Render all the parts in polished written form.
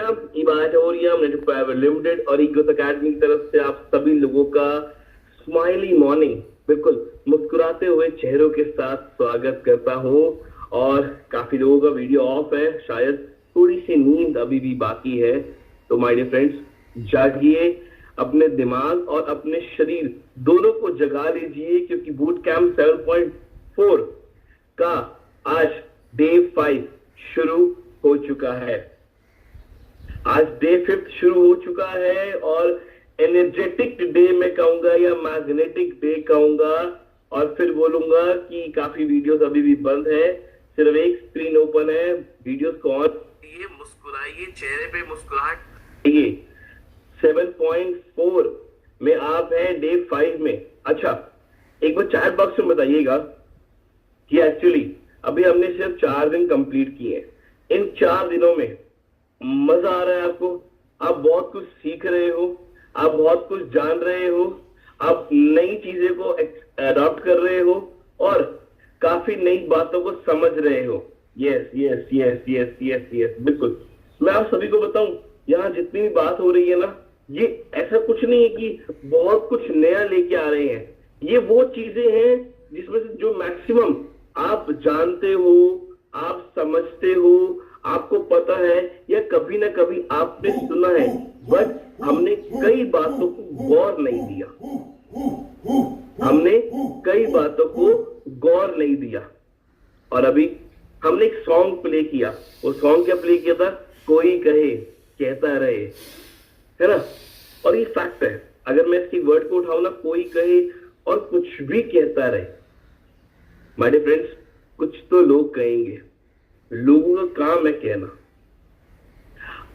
इबाटोरियम network private limited और इग्नोस academy की तरफ से आप सभी लोगों का स्माइली मॉर्निंग, बिल्कुल मुस्कुराते हुए चेहरों के साथ स्वागत करता हूं। और काफी लोगों का वीडियो ऑफ है, शायद थोड़ी सी नींद अभी भी बाकी है। तो माय डियर फ्रेंड्स, जागिए, अपने दिमाग और अपने शरीर दोनों को जगा लीजिए, क्योंकि बूट कैंप 7.4 का आज डे 5 शुरू हो चुका है। आज डे 5 शुरू हो चुका है और एनर्जेटिक डे मैं कहूंगा या मैग्नेटिक डे कहूंगा, और फिर बोलूंगा कि काफी वीडियोस अभी भी बंद है, सिर्फ एक स्क्रीन ओपन है। वीडियोस को ऑन कीजिए, मुस्कुराइए, चेहरे पे मुस्कुराहट। ये 7.4 में आप हैं डे 5 में। अच्छा, एक बार चैट बॉक्स में बताइएगा कि एक्चुअली अभी हमने सिर्फ 4 दिन कंप्लीट किए हैं। इन 4 दिनों में मजा आ रहा है आपको? आप बहुत कुछ सीख रहे हो, आप बहुत कुछ जान रहे हो, आप नई चीजें को अडॉप्ट कर रहे हो और काफी नई बातों को समझ रहे हो। Yes yes yes yes yes yes, बिल्कुल। मैं आप सभी को बताऊं, यहाँ जितनी भी बात हो रही है ना, ये ऐसा कुछ नहीं है कि बहुत कुछ नया लेके आ रहे हैं। ये वो चीजें हैं जिसमें से जो मैक्सिमम आप जानते हो, आप समझते हो, आपको पता है या कभी ना कभी आपने सुना है, बट हमने कई बातों को गौर नहीं दिया। हमने कई बातों को गौर नहीं दिया। और अभी हमने एक सॉन्ग प्ले किया। वो सॉन्ग क्या प्ले किया था? कोई कहे कहता रहे, है ना? और ये फैक्ट है, अगर मैं इसकी वर्ड को उठाऊं ना, कोई कहे और कुछ भी कहता रहे, माय डियर फ्रेंड्स, कुछ तो लोग कहेंगे। लोगों का काम है कहना।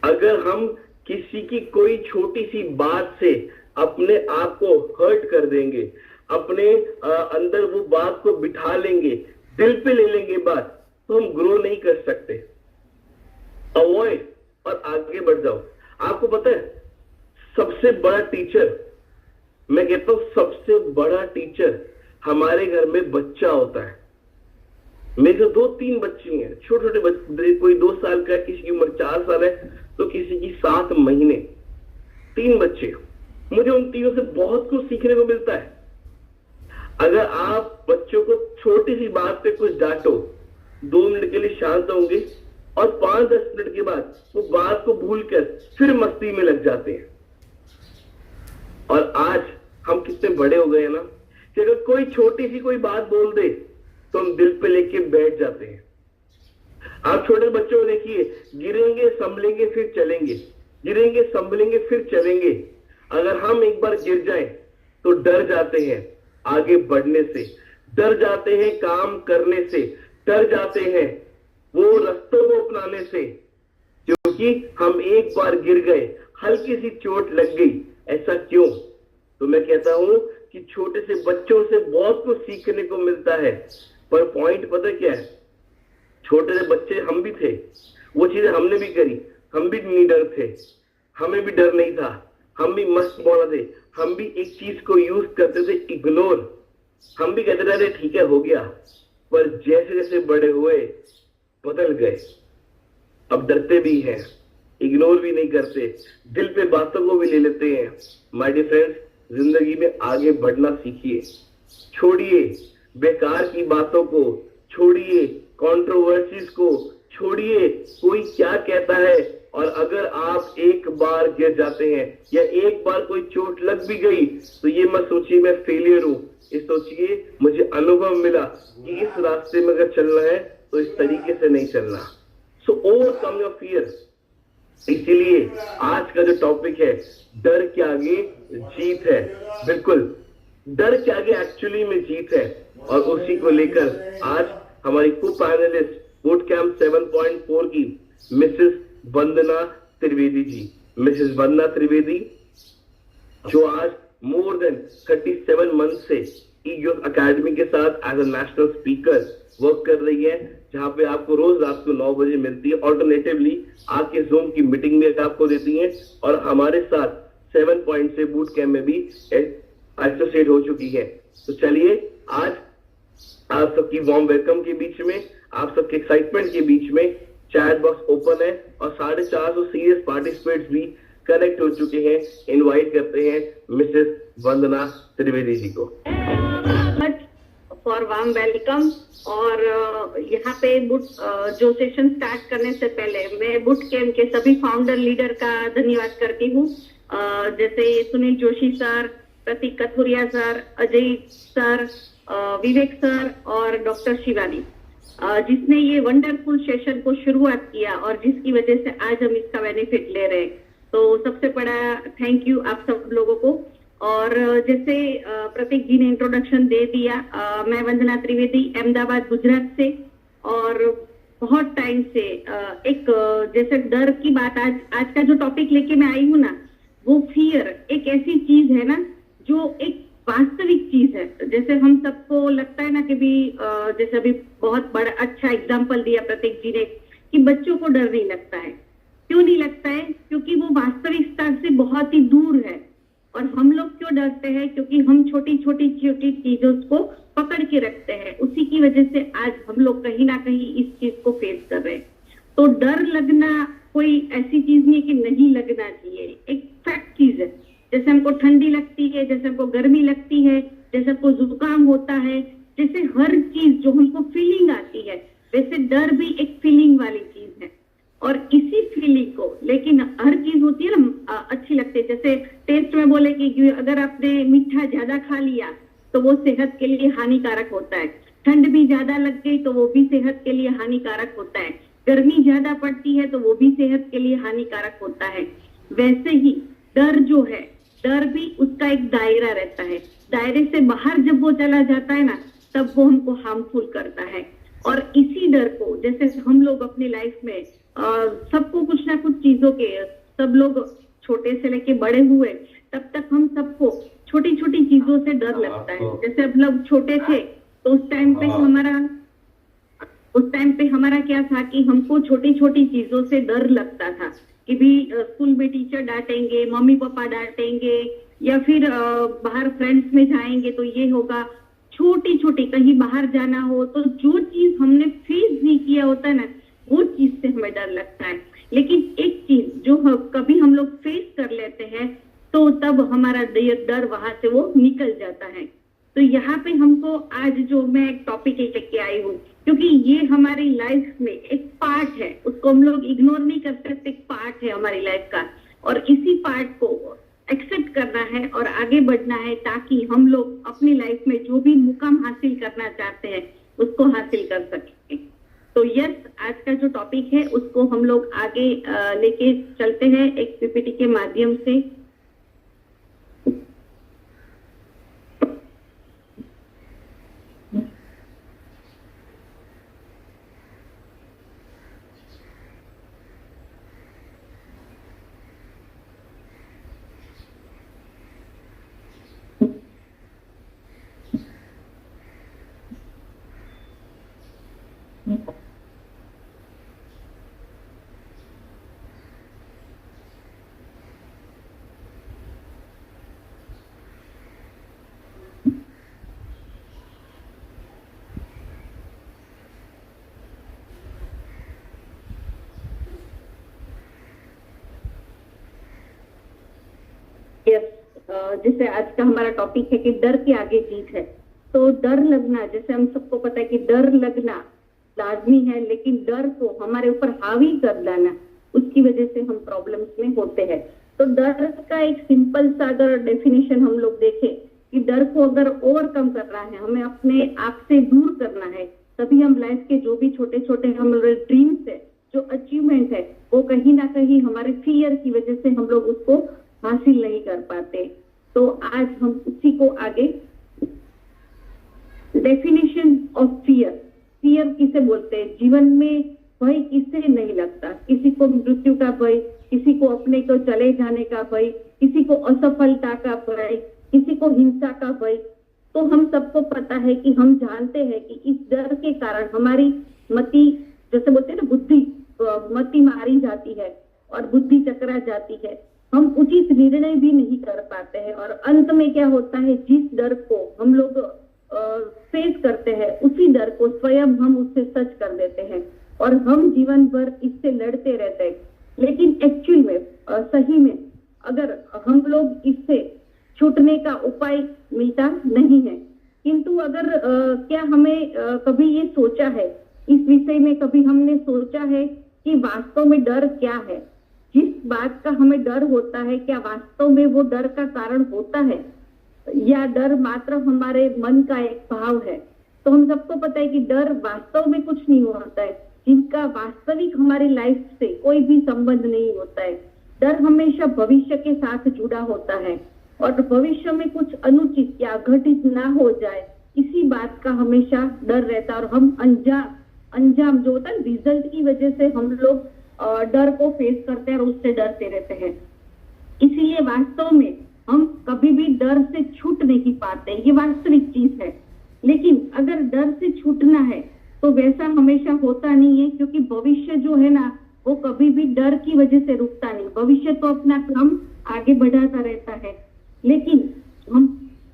अगर हम किसी की कोई छोटी सी बात से अपने आप को हर्ट कर देंगे, अपने अंदर वो बात को बिठा लेंगे, दिल पे ले लेंगे बात, तो हम ग्रो नहीं कर सकते। अवॉइड और आगे बढ़ जाओ। आपको पता है, सबसे बड़ा टीचर, मैं कहता हूं सबसे बड़ा टीचर हमारे घर में बच्चा होता है। मेरे 2-3 बच्ची हैं, छोटे छोटे बच्चे, कोई 2 साल का है, किसी की उम्र 4 साल है, तो किसी की 7 महीने। 3 बच्चे। मुझे उन तीनों से बहुत कुछ सीखने को मिलता है। अगर आप बच्चों को छोटी सी बात पे कुछ डांटो, 2 मिनट के लिए शांत होंगे और 5-10 मिनट के बाद वो बात को भूलकर फिर मस्ती में लग जाते हैं। और आज हम कितने बड़े हो गए हैं ना, कि अगर कोई छोटी सी कोई बात बोल दे तो हम दिल पे लेके बैठ जाते हैं। आप छोटे बच्चों को देखिए, गिरेंगे संभलेंगे फिर चलेंगे, गिरेंगे संभलेंगे फिर चलेंगे। अगर हम एक बार गिर जाएं तो डर जाते हैं आगे बढ़ने से, डर जाते हैं काम करने से, डर जाते हैं वो रास्तों को अपनाने से, क्योंकि हम एक बार गिर गए, हल्की सी चोट लग गई। ऐसा क्यों? तो मैं कहता हूं कि छोटे से बच्चों से बहुत कुछ सीखने को मिलता है। पर पॉइंट पता क्या है? छोटे से बच्चे हम भी थे, वो चीजें हमने भी करी, हम भी निडर थे, हमें भी डर नहीं था, हम भी मस्त मौला थे, हम भी एक चीज को यूज करते थे इग्नोर। हम भी कहते थे ठीक है हो गया, पर जैसे जैसे बड़े हुए बदल गए। अब डरते भी हैं, इग्नोर भी नहीं करते, दिल पे बातों को भी ले लेते हैं। माय डियर फ्रेंड्स, जिंदगी में आगे बढ़ना सीखिए। छोड़िए बेकार की बातों को, छोड़िए कंट्रोवर्सीज को, छोड़िए कोई क्या कहता है। और अगर आप एक बार गिर जाते हैं या एक बार कोई चोट लग भी गई, तो ये मत सोचिए मैं फेलियर हूं, ये सोचिए मुझे अनुभव मिला कि इस रास्ते में अगर चलना है तो इस तरीके से नहीं चलना। सो ओवरकम योर फियर। इसीलिए आज का जो टॉपिक है, डर के आगे जीत है। बिल्कुल, डर के आगे एक्चुअली में जीत है। और उसी को लेकर आज हमारी को पैनलिस्ट बूट कैंप 7.4 की मिसेस वंदना त्रिवेदी जी, मिसेस वंदना त्रिवेदी, जो आज मोर देन 37 मंथ से ईगोस एकेडमी के साथ as a national speaker work कर रही है, जहां पे आपको रोज रात को 9 बजे मिलती है। ऑल्टरनेटिवली आके जूम की मीटिंग में आपको देती है, और हमारे साथ 7 पॉइंट से बूट कैंप में भी एसोसिएट हो चुकी है। तो चलिए, आज आप सबकी वार्म वेलकम के बीच में, आप सबके एक्साइटमेंट के बीच में, चैट इनबॉक्स ओपन है और 450 सीरियस पार्टिसिपेट्स भी कनेक्ट हो चुके हैं। इनवाइट करते हैं मिसेस वंदना त्रिवेदी जी को फॉर वार्म वेलकम। और यहाँ पे जो सेशन स्टार्ट करने से पहले मैं बुट कैम्प के सभी फाउंडर लीडर का धन्यवाद करती हूँ, जैसे सुनील जोशी सर, प्रतीक कथुरिया सर, अजय सर, विवेक सर और डॉक्टर शिवानी, जिसने ये वंडरफुल सेशन को शुरुआत किया और जिसकी वजह से आज हम इसका बेनिफिट ले रहे हैं। तो सबसे बड़ा थैंक यू आप सब लोगों को। और जैसे प्रतीक जी ने इंट्रोडक्शन दे दिया, मैं वंदना त्रिवेदी अहमदाबाद गुजरात से, और बहुत टाइम से एक जैसे डर की बात आज का जो टॉपिक लेके मैं आई हूँ ना, वो फियर एक ऐसी चीज है ना जो एक वास्तविक चीज है। जैसे हम सबको लगता है ना कि भी जैसे अभी बहुत बड़ा अच्छा एग्जाम्पल दिया प्रतीक जी ने कि बच्चों को डर नहीं लगता है। क्यों नहीं लगता है? क्योंकि वो वास्तविकता से बहुत ही दूर है। और हम लोग क्यों डरते हैं? क्योंकि हम छोटी छोटी चीजों को पकड़ के रखते हैं। उसी की वजह से आज हम लोग कहीं ना कहीं इस चीज को फेस कर रहे हैं। तो डर लगना कोई ऐसी चीज नहीं कि नहीं लगना चाहिए, एक फैक्ट चीज है। जैसे हमको ठंडी लगती है, जैसे हमको गर्मी लगती है, जैसे हमको जुकाम होता है, जैसे हर चीज जो हमको फीलिंग आती है, वैसे डर भी एक फीलिंग वाली चीज है। और इसी फीलिंग को, लेकिन हर चीज होती है ना अच्छी लगती है। जैसे टेस्ट में बोले कि अगर आपने मीठा ज्यादा खा लिया तो वो सेहत के लिए हानिकारक होता है, ठंड भी ज्यादा लग गई तो वो भी सेहत के लिए हानिकारक होता है, गर्मी ज्यादा पड़ती है तो वो भी सेहत के लिए हानिकारक होता है। वैसे ही डर जो है, डर भी उसका एक दायरा रहता है। दायरे से बाहर जब वो चला जाता है ना, तब वो हमको हार्मफुल करता है। और इसी डर को जैसे हम लोग अपनी लाइफ में सबको कुछ ना कुछ चीजों के, सब लोग छोटे से लेके बड़े हुए तब तक हम सबको छोटी छोटी चीजों से डर लगता है। जैसे अब लोग छोटे थे तो उस टाइम पे हमारा क्या था कि हमको छोटी छोटी चीजों से डर लगता था कि भी स्कूल में टीचर डांटेंगे, मम्मी पापा डांटेंगे, या फिर बाहर फ्रेंड्स में जाएंगे तो ये होगा। छोटी छोटी कहीं बाहर जाना हो तो जो चीज हमने फेस नहीं किया होता है ना, वो चीज से हमें डर लगता है। लेकिन एक चीज जो कभी हम लोग फेस कर लेते हैं तो तब हमारा डर वहां से वो निकल जाता है। तो यहाँ पे हमको आज जो मैं एक टॉपिक लेके आई हूँ, क्योंकि ये हमारी लाइफ में एक पार्ट है, उसको हम लोग इग्नोर नहीं कर सकते, एक पार्ट है हमारी लाइफ का। और इसी पार्ट को एक्सेप्ट करना है और आगे बढ़ना है, ताकि हम लोग अपनी लाइफ में जो भी मुकाम हासिल करना चाहते हैं उसको हासिल कर सकें। तो यस, आज का जो टॉपिक है उसको हम लोग आगे लेके चलते हैं एक पीपीटी के माध्यम से। जैसे आज का हमारा टॉपिक है कि डर के आगे जीत है। तो डर लगना, जैसे हम सबको पता है कि डर लगना लाजमी है, लेकिन डर को हमारे ऊपर हावी कर लाना, उसकी वजह से हम प्रॉब्लम्स में होते हैं। तो डर का एक सिंपल सा अगर डेफिनेशन हम लोग देखें कि डर को अगर ओवरकम करना है, हमें अपने आप से दूर करना है, तभी हम लाइफ के जो भी छोटे छोटे हमारे ड्रीम्स है, जो अचीवमेंट है, वो कहीं ना कहीं हमारे फियर की वजह से हम लोग उसको हासिल नहीं कर पाते। तो आज हम उसी को आगे, डेफिनेशन ऑफ फियर, फियर किसे बोलते हैं? जीवन में भय किसे नहीं लगता? किसी को मृत्यु का भय, किसी को अपने को चले जाने का भय, किसी को असफलता का भय, किसी को हिंसा का भय। तो हम सबको पता है कि हम जानते हैं कि इस डर के कारण हमारी मति, जैसे बोलते हैं ना, बुद्धि, मति मारी जाती है और बुद्धि चकरा जाती है। हम उचित निर्णय भी नहीं कर पाते हैं और अंत में क्या होता है, जिस डर को हम लोग फेस करते हैं, उसी डर को स्वयं हम उससे सच कर देते हैं। और हम जीवन भर इससे लड़ते रहते हैं। लेकिन एक्चुअल में सही में अगर हम लोग इससे छूटने का उपाय मिलता नहीं है। किंतु अगर क्या हमें कभी ये सोचा है, इस विषय में कभी हमने सोचा है कि वास्तव में डर क्या है? जिस बात का हमें डर होता है, क्या वास्तव में वो डर का कारण होता है या डर मात्र हमारे मन का एक भाव है? तो हम सबको पता है कि डर वास्तव में कुछ नहीं होता है, जिनका वास्तविक हमारी लाइफ से कोई भी संबंध नहीं होता है। डर हमेशा भविष्य के साथ जुड़ा होता है और भविष्य में कुछ अनुचित या घटित ना हो जाए, इसी बात का हमेशा डर रहता है। और हम अंजाम जो होता है रिजल्ट की वजह से हम लोग डर को फेस करते हैं और उससे डरते रहते हैं। इसीलिए वास्तव में हम कभी भी डर से छूट नहीं पाते, ये वास्तविक चीज है। लेकिन अगर डर से छूटना है तो वैसा हमेशा होता नहीं है, क्योंकि भविष्य जो है ना वो कभी भी डर की वजह से रुकता नहीं। भविष्य तो अपना क्रम आगे बढ़ाता रहता है। लेकिन हम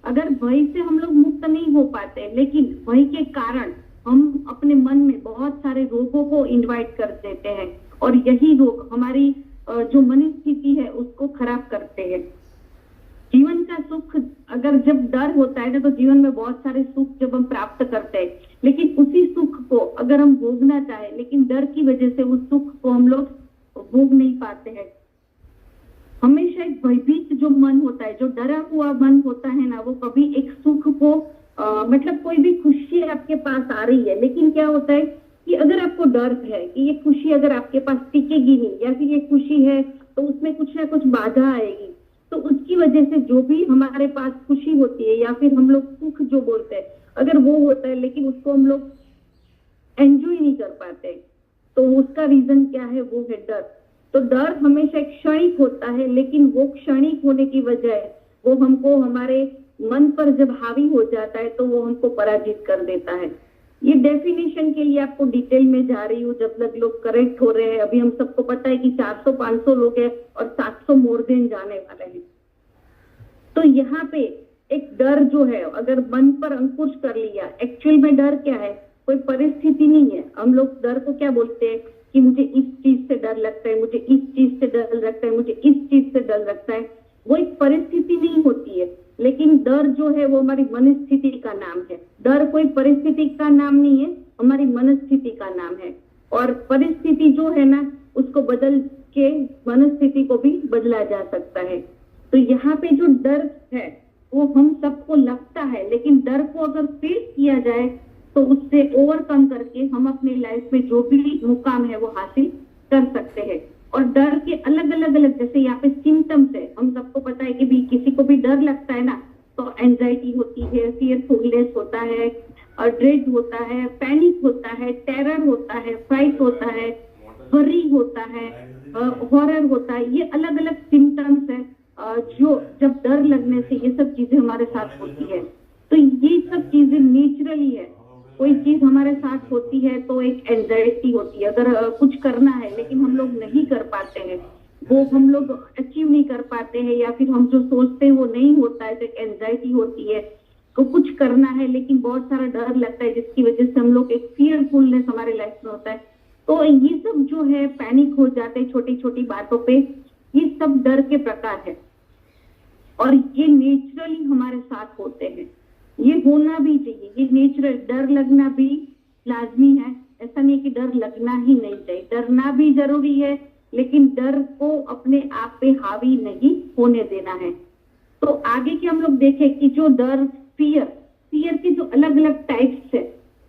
अगर भय से हम लोग मुक्त नहीं हो पाते, लेकिन भय के कारण हम अपने मन में बहुत सारे रोगों को इनवाइट कर देते हैं और यही रोग हमारी जो मनस्थिति है उसको खराब करते हैं। जीवन का सुख अगर जब डर होता है ना तो जीवन में बहुत सारे सुख जब हम प्राप्त करते हैं, लेकिन उसी सुख को अगर हम भोगना चाहे लेकिन डर की वजह से उस सुख को हम लोग भोग नहीं पाते हैं। हमेशा एक भयभीत जो मन होता है, जो डरा हुआ मन होता है ना, वो कभी एक सुख को मतलब कोई भी खुशी आपके पास आ रही है, लेकिन क्या होता है कि अगर आपको डर है कि ये खुशी अगर आपके पास टिकेगी नहीं या फिर ये खुशी है तो उसमें कुछ ना कुछ बाधा आएगी, तो उसकी वजह से जो भी हमारे पास खुशी होती है या फिर हम लोग सुख जो बोलते हैं अगर वो होता है लेकिन उसको हम लोग एंजॉय नहीं कर पाते, तो उसका रीजन क्या है? वो है डर। तो डर हमेशा एक क्षणिक होता है, लेकिन वो क्षणिक होने की वजह वो हमको हमारे मन पर जब हावी हो जाता है तो वो हमको पराजित कर देता है। ये डेफिनेशन के लिए आपको डिटेल में जा रही हूँ जब तक लोग करेक्ट हो रहे हैं। अभी हम सबको पता है कि 400-500 लोग हैं और 700 मोर देन जाने वाले हैं। तो यहाँ पे एक डर जो है अगर मन पर अंकुश कर लिया, एक्चुअल में डर क्या है? कोई परिस्थिति नहीं है। हम लोग डर को क्या बोलते हैं कि मुझे इस चीज से डर लगता है, मुझे इस चीज से डर लगता है, मुझे इस चीज से डर लगता है। वो एक परिस्थिति नहीं होती है, लेकिन डर जो है वो हमारी मनस्थिति का नाम है। डर कोई परिस्थिति का नाम नहीं है, हमारी मनस्थिति का नाम है। और परिस्थिति जो है ना उसको बदल के मनस्थिति को भी बदला जा सकता है। तो यहाँ पे जो डर है वो हम सबको लगता है, लेकिन डर को अगर फेस किया जाए तो उससे ओवरकम करके हम अपनी लाइफ में जो भी मुकाम है वो हासिल कर सकते हैं। और डर के अलग अलग जैसे यहाँ पे सिम्टम्स है, हम सबको पता है कि भी किसी को भी डर लगता है ना तो एंजाइटी होती है, फियरफुलनेस होता है, और ड्रेड होता है, पैनिक होता है, टेरर होता है, फ्राइट होता है, वरी होता है, हॉरर होता है। ये अलग अलग सिम्टम्स है जो जब डर लगने से ये सब चीजें हमारे साथ होती है। तो ये सब चीजें नेचुरली है। कोई चीज हमारे साथ होती है तो एक एंजाइटी होती है, अगर कुछ करना है लेकिन हम लोग नहीं कर पाते हैं, वो हम लोग अचीव नहीं कर पाते हैं या फिर हम जो सोचते हैं वो नहीं होता है तो एक एंजाइटी होती है। तो कुछ करना है लेकिन बहुत सारा डर लगता है जिसकी वजह से हम लोग एक फियरफुलनेस हमारे लाइफ में होता है। तो ये सब जो है पैनिक हो जाते हैं छोटी छोटी बातों पे, ये सब डर के प्रकार है और ये नेचुरली हमारे साथ होते हैं। ये होना भी चाहिए, ये नेचुरल। डर लगना भी लाजमी है, ऐसा नहीं कि डर लगना ही नहीं चाहिए। डरना भी जरूरी है, लेकिन डर को अपने आप पे हावी नहीं होने देना है। तो आगे के हम लोग देखें कि जो डर फियर के जो अलग अलग टाइप्स है,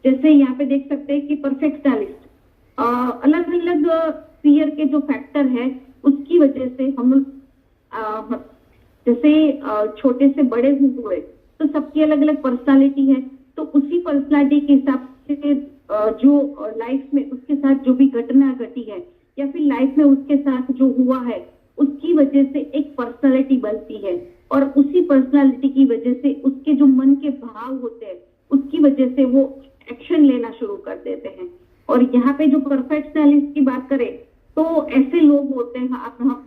जैसे यहाँ पे देख सकते हैं कि परफेक्शनलिस्ट, अलग अलग फियर के जो फैक्टर है उसकी वजह से हम जैसे छोटे से बड़े हुए तो सबकी अलग अलग पर्सनालिटी है। तो उसी पर्सनालिटी के हिसाब से जो लाइफ में उसके साथ जो भी घटना घटी है या फिर लाइफ में उसके साथ जो हुआ है उसकी वजह से एक पर्सनालिटी बनती है, और उसी पर्सनालिटी की वजह से उसके जो मन के भाव होते हैं उसकी वजह से वो एक्शन लेना शुरू कर देते हैं। और यहाँ पे जो परफेक्शनलिस्ट की बात करें तो ऐसे लोग होते हैं,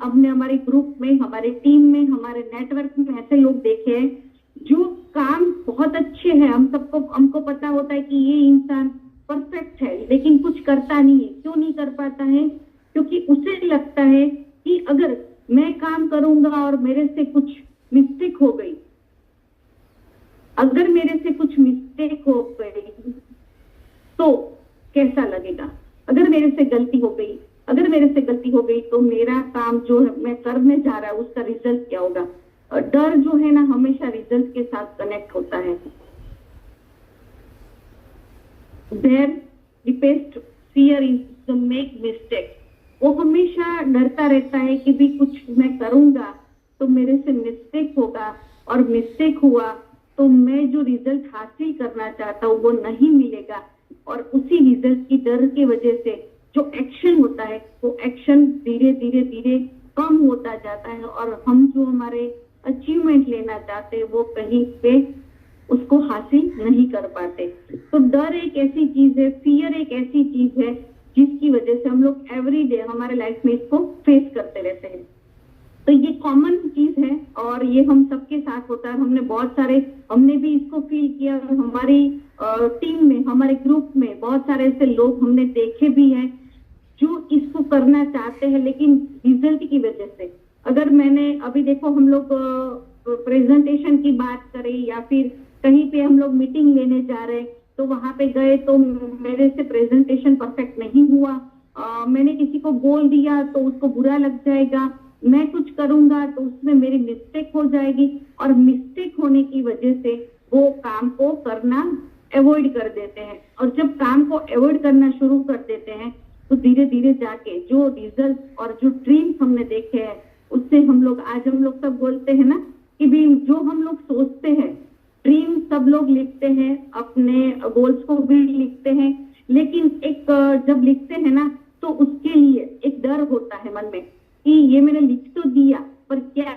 हमने हमारे ग्रुप में, हमारे टीम में, हमारे नेटवर्क में ऐसे लोग देखे हैं जो काम बहुत अच्छे हैं, हमको पता होता है कि ये इंसान परफेक्ट है लेकिन कुछ करता नहीं है। क्यों नहीं कर पाता है? क्योंकि उसे लगता है कि अगर मैं काम करूंगा और मेरे से कुछ मिस्टेक हो गई, अगर मेरे से कुछ मिस्टेक हो गई तो कैसा लगेगा? अगर मेरे से गलती हो गई, अगर मेरे से गलती हो गई तो मेरा काम जो है मैं करने जा रहा हूं उसका रिजल्ट क्या होगा? डर जो है ना हमेशा रिजल्ट के साथ कनेक्ट होता है। Their deepest fear is to make mistake. वो हमेशा डरता रहता है कि भी कुछ मैं करूंगा तो मेरे से मिस्टेक होगा, और मिस्टेक हुआ तो मैं जो रिजल्ट हासिल करना चाहता हूँ वो नहीं मिलेगा, और उसी रिजल्ट की डर की वजह से जो एक्शन होता है वो एक्शन धीरे धीरे धीरे कम होता जाता है, और हम जो हमारे अचीवमेंट लेना चाहते हैं वो कहीं पे उसको हासिल नहीं कर पाते। तो डर एक ऐसी चीज है, फियर एक ऐसी चीज है जिसकी वजह से हम लोग एवरी डे हमारे लाइफ में इसको फेस करते रहते हैं। तो ये कॉमन चीज है और ये हम सबके साथ होता है। हमने भी इसको फील किया। हमारी टीम में, हमारे ग्रुप में बहुत सारे ऐसे लोग हमने देखे भी हैं जो इसको करना चाहते हैं लेकिन रिजल्ट की वजह से, अगर मैंने अभी देखो हम लोग प्रेजेंटेशन की बात करें या फिर कहीं पे हम लोग मीटिंग लेने जा रहे हैं तो वहां पे गए तो मेरे से प्रेजेंटेशन परफेक्ट नहीं हुआ, मैंने किसी को बोल दिया तो उसको बुरा लग जाएगा, मैं कुछ करूंगा तो उसमें मेरी मिस्टेक हो जाएगी, और मिस्टेक होने की वजह से वो काम को करना अवॉइड कर देते हैं। और जब काम को अवॉइड करना शुरू कर देते हैं तो धीरे धीरे जाके जो रिजल्ट और जो ड्रीम्स हमने देखे हैं उससे हम लोग सब बोलते हैं ना कि भी जो हम लोग सोचते हैं, ड्रीम सब लोग लिखते हैं, अपने गोल्स को भी लिखते हैं, लेकिन एक जब लिखते हैं ना तो उसके लिए एक डर होता है मन में कि ये मैंने लिख तो दिया पर क्या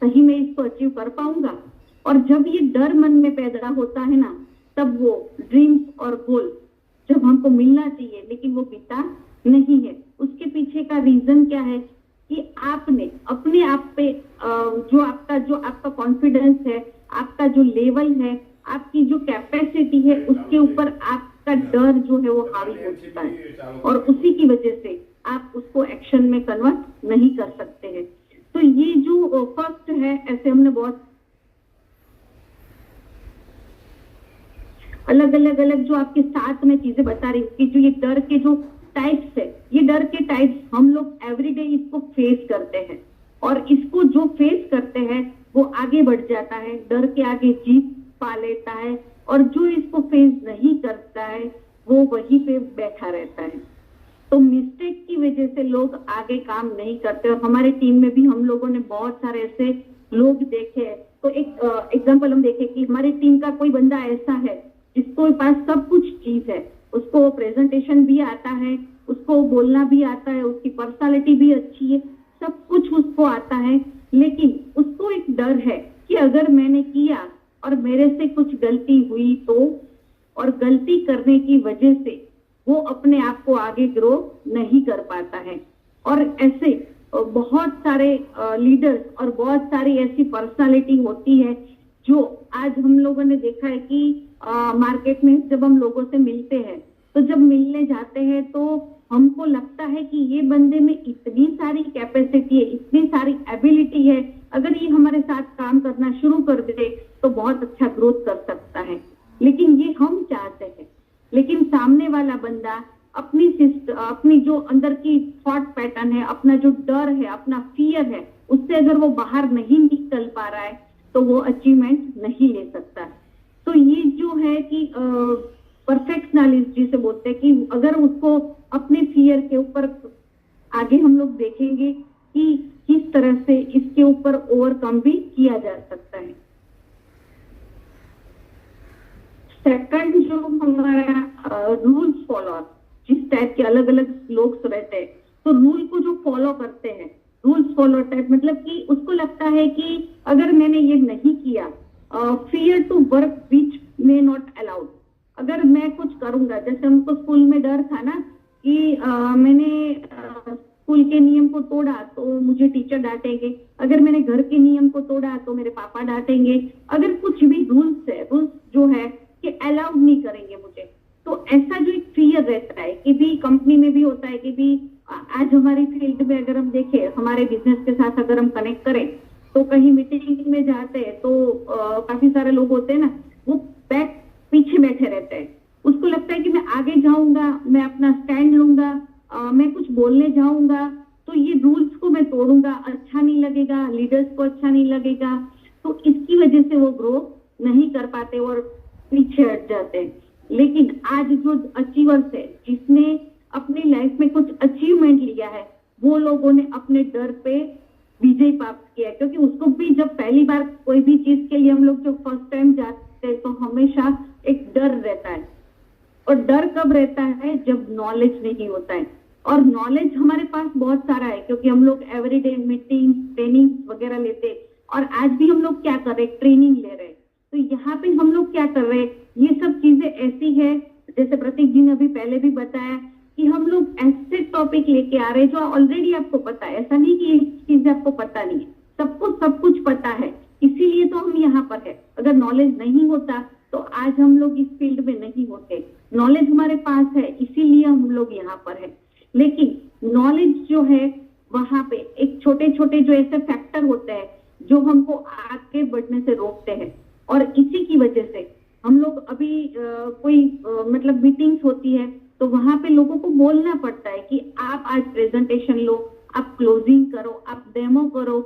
सही में इसको अचीव कर पाऊंगा। और जब ये डर मन में पैदा होता है ना तब वो ड्रीम्स और गोल जब हमको मिलना चाहिए लेकिन वो मिलता नहीं है। उसके पीछे का रीजन क्या है कि आपने अपने आप पे जो आपका कॉन्फिडेंस है, आपका जो लेवल है, आपकी जो कैपेसिटी है, उसके ऊपर आपका डर जो है वो हावी हो चुका है, और उसी की वजह से आप उसको एक्शन में कन्वर्ट नहीं कर सकते हैं। तो ये जो फर्स्ट है, ऐसे हमने बहुत अलग जो आपके साथ में चीजें बता रही हूँ कि जो ये डर के जो टाइप्स है, ये डर के टाइप्स हम लोग एवरीडे इसको फेस करते हैं, और इसको जो फेस करते हैं वो आगे बढ़ जाता है, डर के आगे जीत पा लेता है, और जो इसको फेस नहीं करता है वो वहीं पे बैठा रहता है। तो मिस्टेक की वजह से लोग आगे काम नहीं करते, और हमारे टीम में भी हम लोगों ने बहुत सारे ऐसे लोग देखे हैं। तो एक एग्जांपल हम देखे कि हमारी टीम का कोई बंदा ऐसा है जिसको पास सब कुछ चीज है, उसको प्रेजेंटेशन भी आता है, उसको बोलना भी आता है, उसकी पर्सनालिटी भी अच्छी है, सब कुछ उसको आता है, लेकिन उसको एक डर है कि अगर मैंने किया और मेरे से कुछ गलती हुई तो, और गलती करने की वजह से वो अपने आप को आगे ग्रो नहीं कर पाता है। और ऐसे बहुत सारे लीडर्स और बहुत सारी ऐसी पर्सनालिटी होती है जो आज हम लोगों ने देखा है कि मार्केट में जब हम लोगों से मिलते हैं तो जब मिलने जाते हैं तो हमको लगता है कि ये बंदे में इतनी सारी कैपेसिटी है, इतनी सारी एबिलिटी है, अगर ये हमारे साथ काम करना शुरू कर दे तो बहुत अच्छा ग्रोथ कर सकता है। लेकिन ये हम चाहते हैं, लेकिन सामने वाला बंदा अपनी जो अंदर की थॉट पैटर्न है, अपना जो डर है, अपना फियर है, उससे अगर वो बाहर नहीं निकल पा रहा है तो वो अचीवमेंट नहीं ले सकता। तो ये जो है कि परफेक्शनलिस्ट जिसे बोलते हैं कि अगर उसको अपने फियर के ऊपर आगे हम लोग देखेंगे कि किस तरह से इसके ऊपर ओवरकम भी किया जा सकता है। सेकंड जो हमारा रूल्स फॉलो, जिस टाइप के अलग अलग लोग रहते हैं तो रूल को जो फॉलो करते हैं, रूल्स फॉलो टाइप मतलब कि उसको लगता है कि अगर मैंने ये नहीं किया, fear to work which may not allowed, अगर मैं कुछ करूंगा, जैसे हमको स्कूल में डर था ना कि मैंने स्कूल के नियम को तोड़ा तो मुझे टीचर डांटेंगे, अगर मैंने घर के नियम को तोड़ा तो मेरे पापा डांटेंगे, अगर कुछ भी रूल्स जो है कि अलाउड नहीं करेंगे मुझे, तो ऐसा जो एक फियर रहता है कि भी कंपनी में भी होता है कि भी आज हमारी फील्ड में अगर हम देखें, हमारे बिजनेस के साथ अगर हम कनेक्ट करें, तो कहीं मीटिंग में जाते हैं तो काफी सारे लोग होते हैं ना, वो बैक पीछे बैठे रहते हैं। उसको लगता है कि मैं आगे जाऊंगा, मैं अपना स्टैंड लूंगा, मैं कुछ बोलने जाऊंगा तो ये रूल्स को मैं तोड़ूंगा, अच्छा नहीं लगेगा, लीडर्स को अच्छा नहीं लगेगा, तो इसकी वजह से वो ग्रो नहीं कर पाते और पीछे हट जाते हैं। लेकिन आज जो अचीवर्स है, जिसने अपनी लाइफ में कुछ अचीवमेंट लिया है, वो लोगों ने अपने डर पे विजय प्राप्त किया है। क्योंकि उसको भी जब पहली बार कोई भी चीज के लिए हम लोग जो फर्स्ट टाइम जाते हैं तो हमेशा एक डर रहता है। और डर कब रहता है? जब नॉलेज नहीं होता है। और नॉलेज हमारे पास बहुत सारा है, क्योंकि हम लोग एवरीडे मीटिंग, ट्रेनिंग वगैरह लेते हैं। और आज भी हम लोग क्या कर रहे हैं? ट्रेनिंग ले रहे हैं। तो यहाँ पे हम लोग क्या कर रहे हैं? ये सब चीजें ऐसी है, जैसे प्रतीक जी ने अभी पहले भी बताया कि हम लोग ऐसे टॉपिक लेके आ रहे हैं जो ऑलरेडी आपको पता है। ऐसा नहीं कि ये चीजें आपको पता नहीं है, सबको सब कुछ पता है, इसीलिए तो हम यहाँ पर है। अगर नॉलेज नहीं होता तो आज हम लोग इस फील्ड में नहीं होते। नॉलेज हमारे पास है, इसीलिए हम लोग यहाँ पर है। लेकिन नॉलेज जो है, वहां पे एक छोटे छोटे जो ऐसे फैक्टर होते हैं जो हमको आगे बढ़ने से रोकते हैं। और इसी की वजह से हम लोग अभी कोई मतलब मीटिंग्स होती है तो वहां पे लोगों को बोलना पड़ता है कि आप आज प्रेजेंटेशन लो, आप क्लोजिंग करो, आप डेमो करो,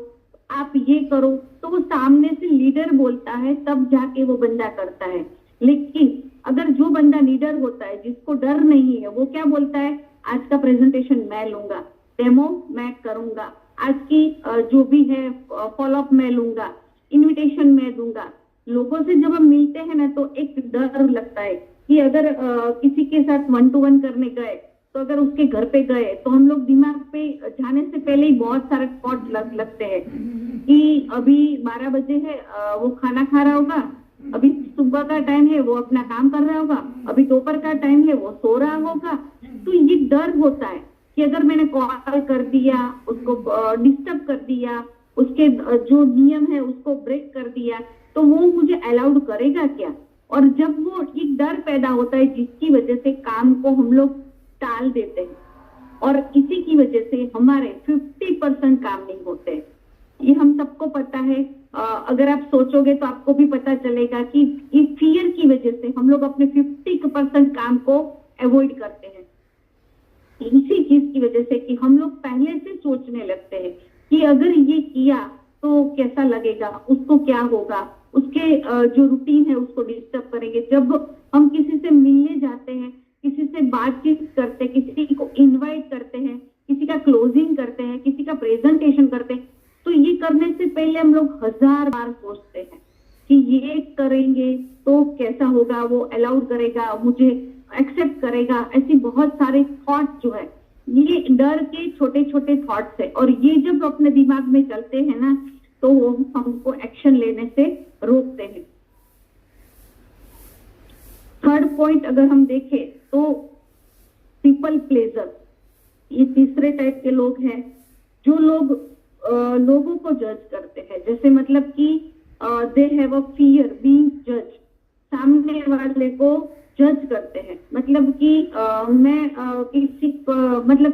आप ये करो। तो वो सामने से लीडर बोलता है, तब जाके वो बंदा करता है। लेकिन अगर जो बंदा लीडर होता है, जिसको डर नहीं है, वो क्या बोलता है? आज का प्रेजेंटेशन मैं लूंगा, डेमो मैं करूंगा, आज की जो भी है फॉलोअप मैं लूंगा, इनविटेशन मैं दूंगा। लोगों से जब हम मिलते हैं ना, तो एक डर लगता है कि अगर किसी के साथ 1 to 1 करने गए, तो अगर उसके घर पे गए तो हम लोग दिमाग पे जाने से पहले ही बहुत सारे थॉट लगते हैं कि अभी 12 बजे है, वो खाना खा रहा होगा, अभी सुबह का टाइम है, वो अपना काम कर रहा होगा, अभी दोपहर का टाइम है, वो सो रहा होगा। तो ये डर होता है कि अगर मैंने कॉल कर दिया, उसको डिस्टर्ब कर दिया, उसके जो नियम है उसको ब्रेक कर दिया, तो वो मुझे अलाउड करेगा क्या? और जब वो एक डर पैदा होता है, जिसकी वजह से काम को हम लोग टाल देते हैं, और इसी की वजह से हमारे 50% काम नहीं होते। ये हम सबको पता है। अगर आप सोचोगे तो आपको भी पता चलेगा कि इस फियर की वजह से हम लोग अपने 50% काम को अवॉइड करते हैं। इसी चीज की वजह से कि हम लोग पहले से सोचने लगते हैं कि अगर ये किया तो कैसा लगेगा, उसको क्या होगा, उसके जो रूटीन है उसको डिस्टर्ब करेंगे। जब हम किसी से मिलने जाते हैं, किसी से बातचीत करते हैं, किसी को इनवाइट करते हैं, किसी का क्लोजिंग करते हैं, किसी का प्रेजेंटेशन करते हैं, तो ये करने से पहले हम लोग 1000 बार सोचते हैं कि ये करेंगे तो कैसा होगा, वो अलाउड करेगा, मुझे एक्सेप्ट करेगा। ऐसी बहुत सारे थॉट्स जो है, ये डर के छोटे छोटे थॉट्स है, और ये जब अपने दिमाग में चलते हैं ना, तो वो हमको एक्शन लेने से रोकते हैं। थर्ड पॉइंट अगर हम देखें तो पीपल प्लेजर, ये तीसरे टाइप के लोग हैं जो लोग लोगों को जज करते हैं। जैसे मतलब कि they have a fear being जज, सामने वाले को जज करते हैं। मतलब कि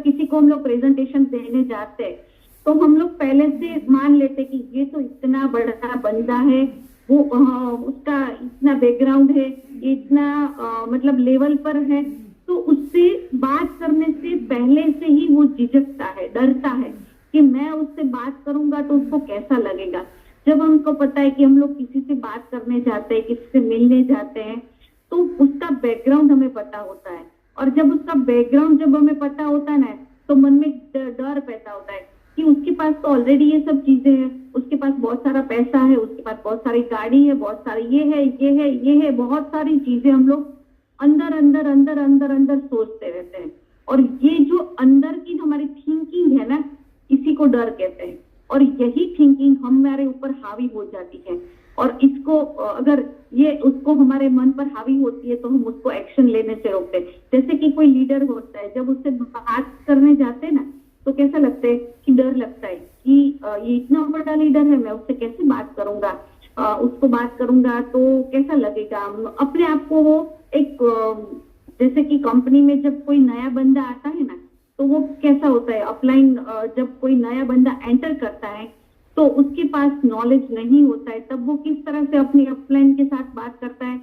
किसी को हम लोग प्रेजेंटेशन देने जाते हैं तो हम लोग पहले से मान लेते कि ये तो इतना बड़ा बंदा है, वो उसका इतना बैकग्राउंड है, इतना मतलब लेवल पर है, तो उससे बात करने से पहले से ही वो झिझकता है, डरता है कि मैं उससे बात करूंगा तो उसको कैसा लगेगा। जब हमको पता है कि हम लोग किसी से बात करने जाते हैं, किसी से मिलने जाते हैं, तो उसका बैकग्राउंड हमें पता होता है। और जब उसका बैकग्राउंड जब हमें पता होता है ना, तो मन में डर पैदा होता है कि उसके पास तो ऑलरेडी ये सब चीजें हैं, उसके पास बहुत सारा पैसा है, उसके पास बहुत सारी गाड़ी है, बहुत सारी ये है, बहुत सारी चीजें हम लोग अंदर अंदर अंदर अंदर अंदर सोचते रहते हैं। और ये जो अंदर की हमारी थिंकिंग है ना, इसी को डर कहते हैं। और यही थिंकिंग हमारे ऊपर हावी हो जाती है, और इसको अगर ये उसको हमारे मन पर हावी होती है तो हम उसको एक्शन लेने से रोकते हैं। जैसे कि कोई लीडर होता है, जब उससे बात करने जाते हैं ना, तो कैसा लगता है कि डर लगता है कि ये इतना बड़ा लीडर है, मैं उससे कैसे बात करूंगा, उसको बात करूंगा तो कैसा लगेगा। अपने आप को वो एक जैसे कि कंपनी में जब कोई नया बंदा आता है ना, तो वो कैसा होता है, ऑफलाइन जब कोई नया बंदा एंटर करता है तो उसके पास नॉलेज नहीं होता है, तब वो किस तरह से अपनी अपलाइन के साथ बात करता है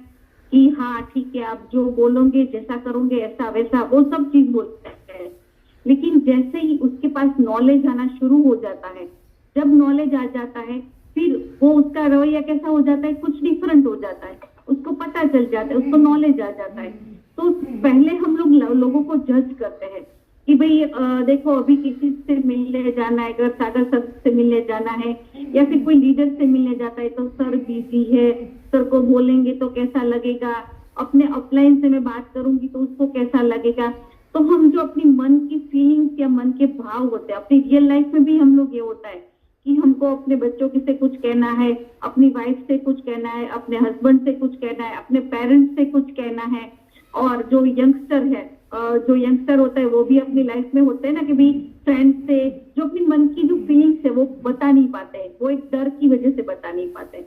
कि हाँ ठीक है, आप जो बोलोगे, जैसा करोगे, ऐसा वैसा, वो सब चीज बोलते हैं। लेकिन जैसे ही उसके पास नॉलेज आना शुरू हो जाता है, जब नॉलेज आ जाता है, फिर वो उसका रवैया कैसा हो जाता है, कुछ डिफरेंट हो जाता है, उसको पता चल जाता है, उसको नॉलेज आ जाता है। तो पहले हम लोग लोगों को जज करते हैं कि भाई देखो अभी किसी से मिलने जाना है, अगर सागर सर से मिलने जाना है या फिर कोई लीडर से मिलने जाता है तो सर बिजी है, सर को बोलेंगे तो कैसा लगेगा, अपने अपलाइन से मैं बात करूंगी तो उसको कैसा लगेगा। तो हम जो अपनी मन की फीलिंग्स या मन के भाव होते हैं, अपनी रियल लाइफ में भी हम लोग ये होता है कि हमको अपने बच्चों से कुछ कहना है, अपनी वाइफ से कुछ कहना है, अपने हस्बैंड से कुछ कहना है, अपने पेरेंट्स से कुछ कहना है। और जो यंगस्टर है, जो यंगस्टर होता है वो भी अपनी लाइफ में होते हैं ना कि भाई फ्रेंड से जो अपनी मन की जो फीलिंग्स है वो बता नहीं पाते हैं, वो एक डर की वजह से बता नहीं पाते।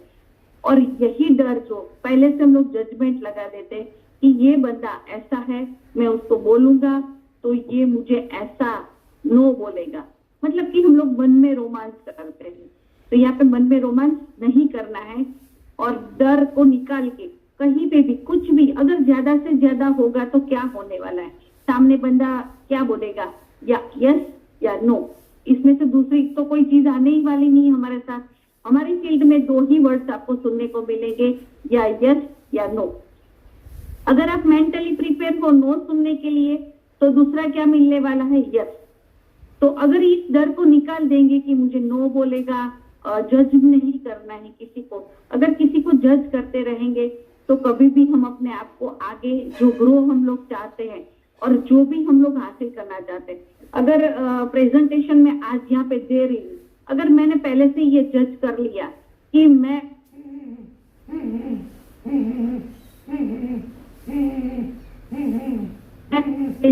और यही डर जो पहले से हम लोग जजमेंट लगा देते हैं कि ये बंदा ऐसा है, मैं उसको बोलूंगा तो ये मुझे ऐसा नो बोलेगा, मतलब कि हम लोग मन में रोमांस करते हैं। तो यहाँ पे मन में रोमांस नहीं करना है और डर को निकाल के कहीं पे भी कुछ भी अगर ज्यादा से ज्यादा होगा तो क्या होने वाला है, सामने बंदा क्या बोलेगा, या यस या नो, इसमें से दूसरी तो कोई चीज आने ही वाली नहीं है हमारे साथ। हमारी फील्ड में दो ही वर्ड्स आपको सुनने को मिलेंगे, या यस या नो। अगर आप मेंटली प्रिपेयर हो नो सुनने के लिए तो दूसरा क्या मिलने वाला है, यस। तो अगर इस डर को निकाल देंगे कि मुझे नो बोलेगा, जज नहीं करना है किसी को, अगर किसी को जज करते रहेंगे तो कभी भी हम अपने आप को आगे जो ग्रो हम लोग चाहते हैं और जो भी हम लोग हासिल करना चाहते हैं, अगर प्रेजेंटेशन में आज यहाँ पे दे रही हूँ, अगर मैंने पहले से ये जज कर लिया कि मैं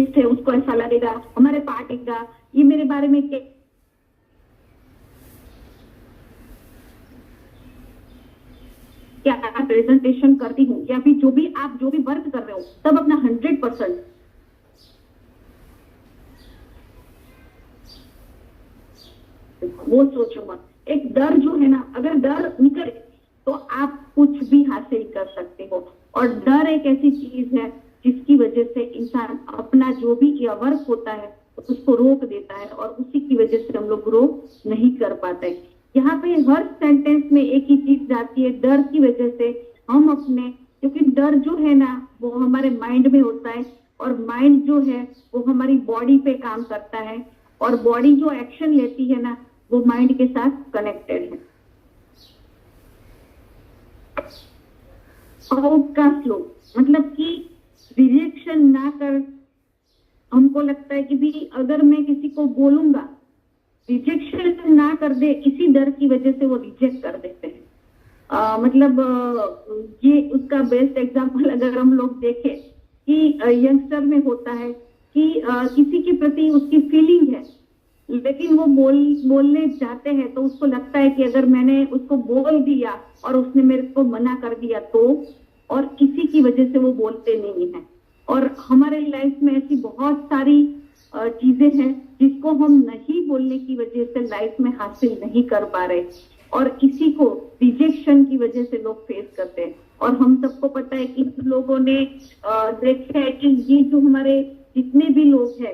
से उसको ऐसा लगेगा, हमारे पार्टी का ये मेरे बारे में क्या प्रेजेंटेशन करती हूँ या फिर जो भी आप जो भी वर्क कर रहे हो, तब अपना 100% वो सोचो मत। एक डर जो है ना, अगर डर निकले तो आप कुछ भी हासिल कर सकते हो। और डर एक ऐसी चीज है जिसकी वजह से इंसान अपना जो भी वर्क होता है उसको रोक देता है और उसी की वजह से हम लोग ग्रो नहीं कर पाते। यहाँ पे हर सेंटेंस में एक ही चीज जाती है, डर की वजह से हम अपने, क्योंकि डर जो है ना वो हमारे माइंड में होता है और माइंड जो है वो हमारी बॉडी पे काम करता है और बॉडी जो एक्शन लेती है ना वो माइंड के साथ कनेक्टेड है। का स्लो मतलब कि रिजेक्शन ना कर, हमको लगता है कि भी अगर मैं किसी को बोलूंगा, रिजेक्शन ना कर दे, इसी डर की वजह से वो रिजेक्ट कर देते हैं। मतलब ये उसका बेस्ट एग्जांपल अगर हम लोग देखें कि यंगस्टर में होता है कि किसी के प्रति उसकी फीलिंग है लेकिन वो बोलने जाते हैं तो उसको लगता है कि अगर मैंने उसको बोल दिया और उसने मेरे को मना कर दिया तो, और किसी की वजह से वो बोलते नहीं है। और हमारे लाइफ में ऐसी बहुत सारी चीजें हैं जिसको हम नहीं बोलने की वजह से लाइफ में हासिल नहीं कर पा रहे और किसी को रिजेक्शन की वजह से लोग फेस करते हैं। और हम सबको पता है कि लोगों ने देखा है कि ये जो हमारे जितने भी लोग हैं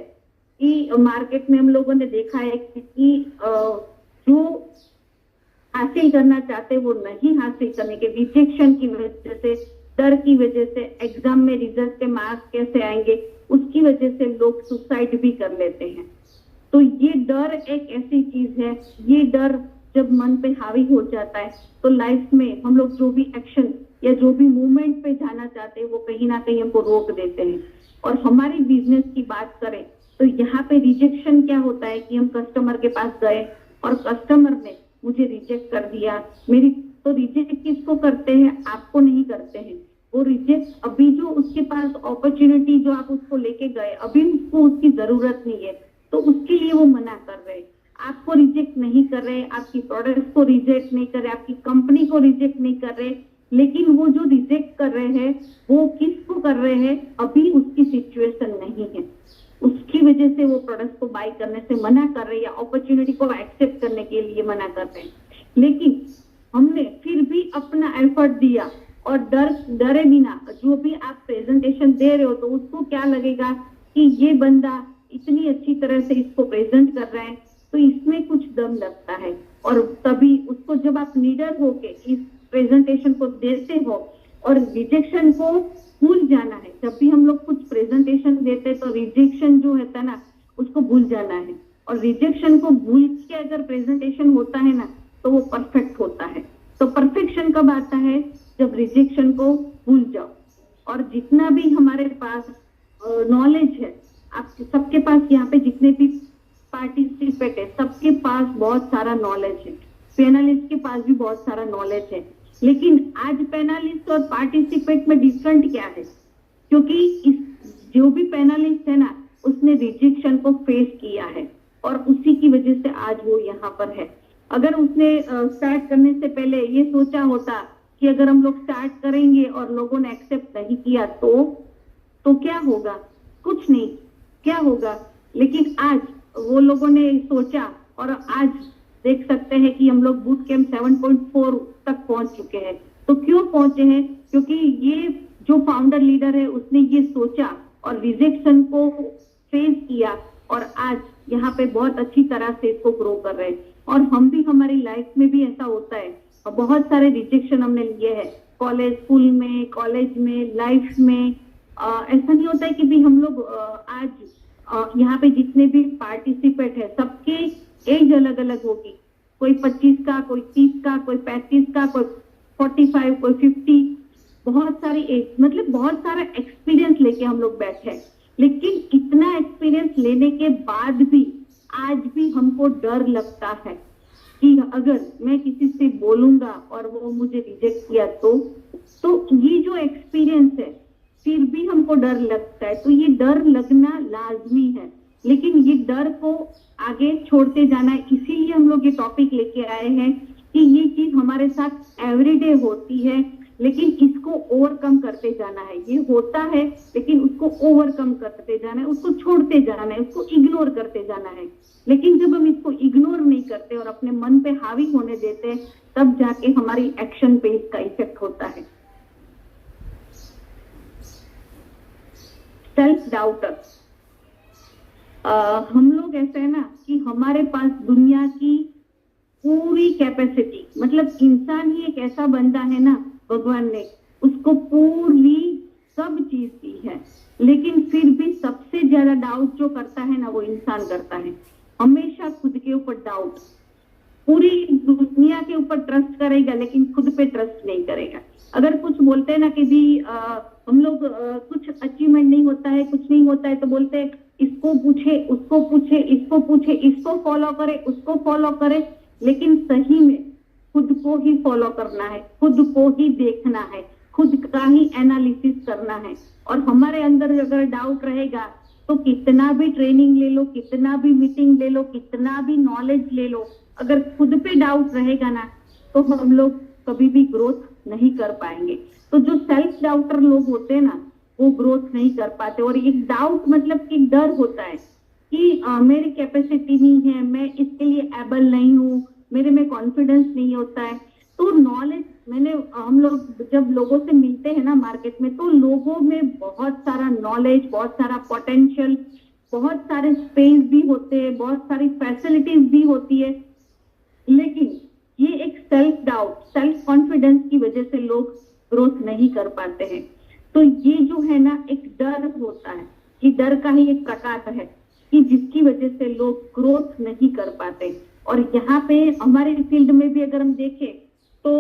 कि मार्केट में हम लोगों ने देखा है कि जो हासिल करना चाहते वो नहीं हासिल करने के, रिजेक्शन की वजह से, डर की वजह से, एग्जाम में रिजल्ट के मार्क्स कैसे आएंगे उसकी वजह से लोग सुसाइड भी कर लेते हैं। तो ये डर एक ऐसी चीज है, ये डर जब मन पे हावी हो जाता है तो लाइफ में हम लोग जो भी एक्शन या जो भी मूवमेंट पे जाना चाहते हैं वो कहीं ना कहीं हमको रोक देते हैं। और हमारी बिजनेस की बात करें तो यहाँ पे रिजेक्शन क्या होता है कि हम कस्टमर के पास गए और कस्टमर ने मुझे रिजेक्ट कर दिया, मेरी तो रिजेक्ट किसको करते हैं, आपको नहीं करते हैं। वो रिजेक्ट अभी जो उसके पास अपॉर्चुनिटी जो आप उसको लेके गए अभी उसको उसकी जरूरत नहीं है तो उसके लिए वो मना कर रहे, आपको रिजेक्ट नहीं कर रहे, आपकी प्रोडक्ट्स को रिजेक्ट नहीं कर रहे, आपकी कंपनी को रिजेक्ट नहीं कर रहे, लेकिन वो जो रिजेक्ट कर रहे हैं वो किसको कर रहे हैं, अभी उसकी सिचुएशन नहीं है, उसकी वजह से वो प्रोडक्ट को बाय करने से मना कर रहे हैं या अपॉर्चुनिटी को एक्सेप्ट करने के लिए मना कर रहे हैं। लेकिन हमने फिर भी अपना एफर्ट दिया और डरे बिना जो भी आप प्रेजेंटेशन दे रहे हो तो उसको क्या लगेगा कि ये बंदा इतनी अच्छी तरह से इसको प्रेजेंट कर रहा है तो इसमें कुछ दम लगता है, और तभी उसको जब आप लीडर होके इस प्रेजेंटेशन को देते हो और रिजेक्शन को भूल जाना है। जब भी हम लोग कुछ प्रेजेंटेशन देते हैं तो रिजेक्शन जो होता ना उसको भूल जाना है, और रिजेक्शन को भूल के अगर प्रेजेंटेशन होता है ना तो वो परफेक्ट होता है। तो परफेक्शन कब आता है, जब रिजेक्शन को भूल जाओ। और जितना भी हमारे पास नॉलेज है, आप सबके पास यहाँ पे जितने भी पार्टिसिपेट है सबके पास बहुत सारा नॉलेज है, पैनलिस्ट के पास भी बहुत सारा नॉलेज है, लेकिन आज पैनलिस्ट और पार्टिसिपेट में डिफरेंट क्या है, क्योंकि इस जो भी पैनलिस्ट है ना उसने रिजेक्शन को फेस किया है और उसी की वजह से आज वो यहाँ पर है। अगर उसने स्टार्ट करने से पहले ये सोचा होता कि अगर हम लोग स्टार्ट करेंगे और लोगों ने एक्सेप्ट नहीं किया तो क्या होगा, कुछ नहीं, क्या होगा। लेकिन आज वो लोगों ने सोचा और आज देख सकते हैं कि हम लोग बूट कैंप 7.4 तक पहुंच चुके हैं। तो क्यों पहुंचे हैं, क्योंकि ये जो फाउंडर लीडर है उसने ये सोचा और रिजेक्शन को फेस किया और आज यहाँ पे बहुत अच्छी तरह से इसको ग्रो कर रहे हैं। और हम भी हमारी लाइफ में भी ऐसा होता है, और बहुत सारे रिजेक्शन हमने लिए हैं कॉलेज, स्कूल में, कॉलेज में, लाइफ में। ऐसा नहीं होता है कि भी हम लोग आज यहाँ पे जितने भी पार्टिसिपेट है सबके एज अलग अलग होगी, कोई 25 का, कोई 30 का, कोई 35 का, कोई 45, कोई 50, बहुत सारी एज, मतलब बहुत सारा एक्सपीरियंस लेके हम लोग बैठे हैं। लेकिन इतना एक्सपीरियंस लेने के बाद भी आज भी हमको डर लगता है कि अगर मैं किसी से बोलूंगा और वो मुझे रिजेक्ट किया तो ये जो एक्सपीरियंस है फिर भी हमको डर लगता है। तो ये डर लगना लाजमी है, लेकिन ये डर को आगे छोड़ते जाना है। इसीलिए हम लोग ये टॉपिक लेके आए हैं कि ये चीज हमारे साथ एवरीडे होती है, लेकिन इसको ओवरकम करते जाना है। ये होता है लेकिन उसको ओवरकम करते जाना है, उसको छोड़ते जाना है, उसको इग्नोर करते जाना है। लेकिन जब हम इसको इग्नोर नहीं करते और अपने मन पे हावी होने देते हैं तब जाके हमारी एक्शन पे इसका इफेक्ट होता है। सेल्फ डाउटर, हम लोग ऐसे है ना कि हमारे पास दुनिया की पूरी कैपेसिटी, मतलब इंसान ही एक ऐसा बंदा है ना, भगवान ने उसको पूरी सब चीज दी है, लेकिन फिर भी सबसे ज्यादा डाउट जो करता है ना वो इंसान करता है। हमेशा खुद के ऊपर डाउट, पूरी दुनिया के ऊपर ट्रस्ट करेगा लेकिन खुद पे ट्रस्ट नहीं करेगा। अगर कुछ बोलते हैं ना कि भी हम लोग कुछ अचीवमेंट नहीं होता है, कुछ नहीं होता है, तो बोलते हैं इसको पूछे, उसको पूछे, इसको पूछे, इसको फॉलो करे, उसको फॉलो करे, लेकिन सही में खुद को ही फॉलो करना है, खुद को ही देखना है, खुद का ही एनालिसिस करना है। और हमारे अंदर अगर डाउट रहेगा तो कितना भी ट्रेनिंग ले लो, कितना भी मीटिंग ले लो, कितना भी नॉलेज ले लो, अगर खुद पे डाउट रहेगा ना तो हम लोग कभी भी ग्रोथ नहीं कर पाएंगे। तो जो सेल्फ डाउटर लोग होते हैं ना वो ग्रोथ नहीं कर पाते। और एक डाउट मतलब कि डर होता है कि मेरी कैपेसिटी नहीं है, मैं इसके लिए एबल नहीं हूँ, मेरे में कॉन्फिडेंस नहीं होता है। तो नॉलेज, हम लोग जब लोगों से मिलते हैं ना मार्केट में तो लोगों में बहुत सारा नॉलेज, बहुत सारा पोटेंशियल, बहुत सारे स्पेस भी होते हैं, बहुत सारी फैसिलिटीज भी होती है, लेकिन ये एक सेल्फ डाउट, सेल्फ कॉन्फिडेंस की वजह से लोग ग्रोथ नहीं कर पाते हैं। तो ये जो है ना एक डर होता है, ये डर का ही एक प्रकार है कि जिसकी वजह से लोग ग्रोथ नहीं कर पाते। और यहाँ पे हमारे फील्ड में भी अगर हम देखें तो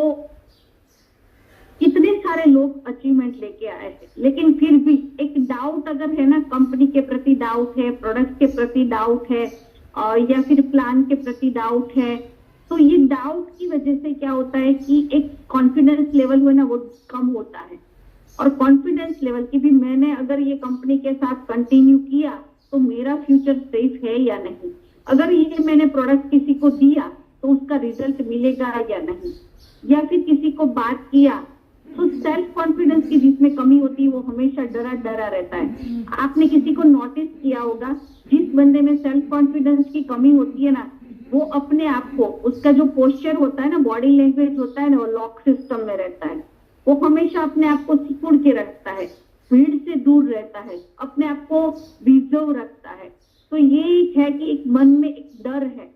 इतने सारे लोग अचीवमेंट लेके आए हैं, लेकिन फिर भी एक डाउट अगर है ना, कंपनी के प्रति डाउट है, प्रोडक्ट के प्रति डाउट है, या फिर प्लान के प्रति डाउट है, तो ये डाउट की वजह से क्या होता है कि एक कॉन्फिडेंस लेवल है ना वो कम होता है। और कॉन्फिडेंस लेवल की भी, मैंने अगर ये कंपनी के साथ कंटिन्यू किया तो मेरा फ्यूचर सेफ है या नहीं, अगर ये मैंने प्रोडक्ट किसी को दिया तो उसका रिजल्ट मिलेगा या नहीं, या फिर किसी को बात किया तो सेल्फ कॉन्फिडेंस की जिसमें कमी होती है वो हमेशा डरा डरा रहता है। आपने किसी को नोटिस किया होगा, जिस बंदे में सेल्फ कॉन्फिडेंस की कमी होती है ना, वो अपने आप को, उसका जो पोस्चर होता है ना, बॉडी लैंग्वेज होता है ना, वो लॉक सिस्टम में रहता है। वो हमेशा अपने आप को सिकुड़ के रखता है, भीड़ से दूर रहता है, अपने आप को रिजर्व रखता है। तो ये एक है कि एक मन में एक डर है,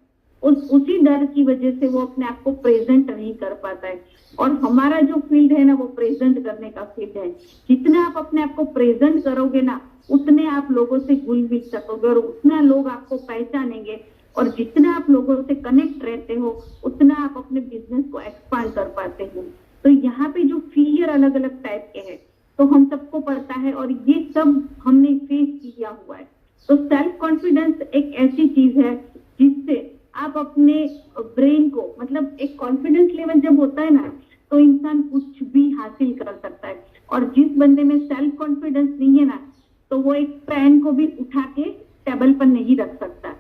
उसी डर की वजह से वो अपने आप को प्रेजेंट नहीं कर पाता है। और हमारा जो फील्ड है ना, वो प्रेजेंट करने का फील्ड है। जितना आप अपने आप को प्रेजेंट करोगे ना, उतने आप लोगों से घुल मिल सकोगे और उतना लोग आपको पहचानेंगे। और जितना आप लोगों से कनेक्ट रहते हो, उतना आप अपने बिजनेस को एक्सपांड कर पाते हो। तो यहाँ पे जो फियर अलग अलग टाइप के हैं, तो हम सबको पता है और ये सब हमने फेस किया हुआ है। तो सेल्फ कॉन्फिडेंस एक ऐसी चीज है जिससे आप अपने ब्रेन को, मतलब एक कॉन्फिडेंस लेवल जब होता है ना, तो इंसान कुछ भी हासिल कर सकता है। और जिस बंदे में सेल्फ कॉन्फिडेंस नहीं है ना, तो वो एक पेन को भी उठा के टेबल पर नहीं रख सकता।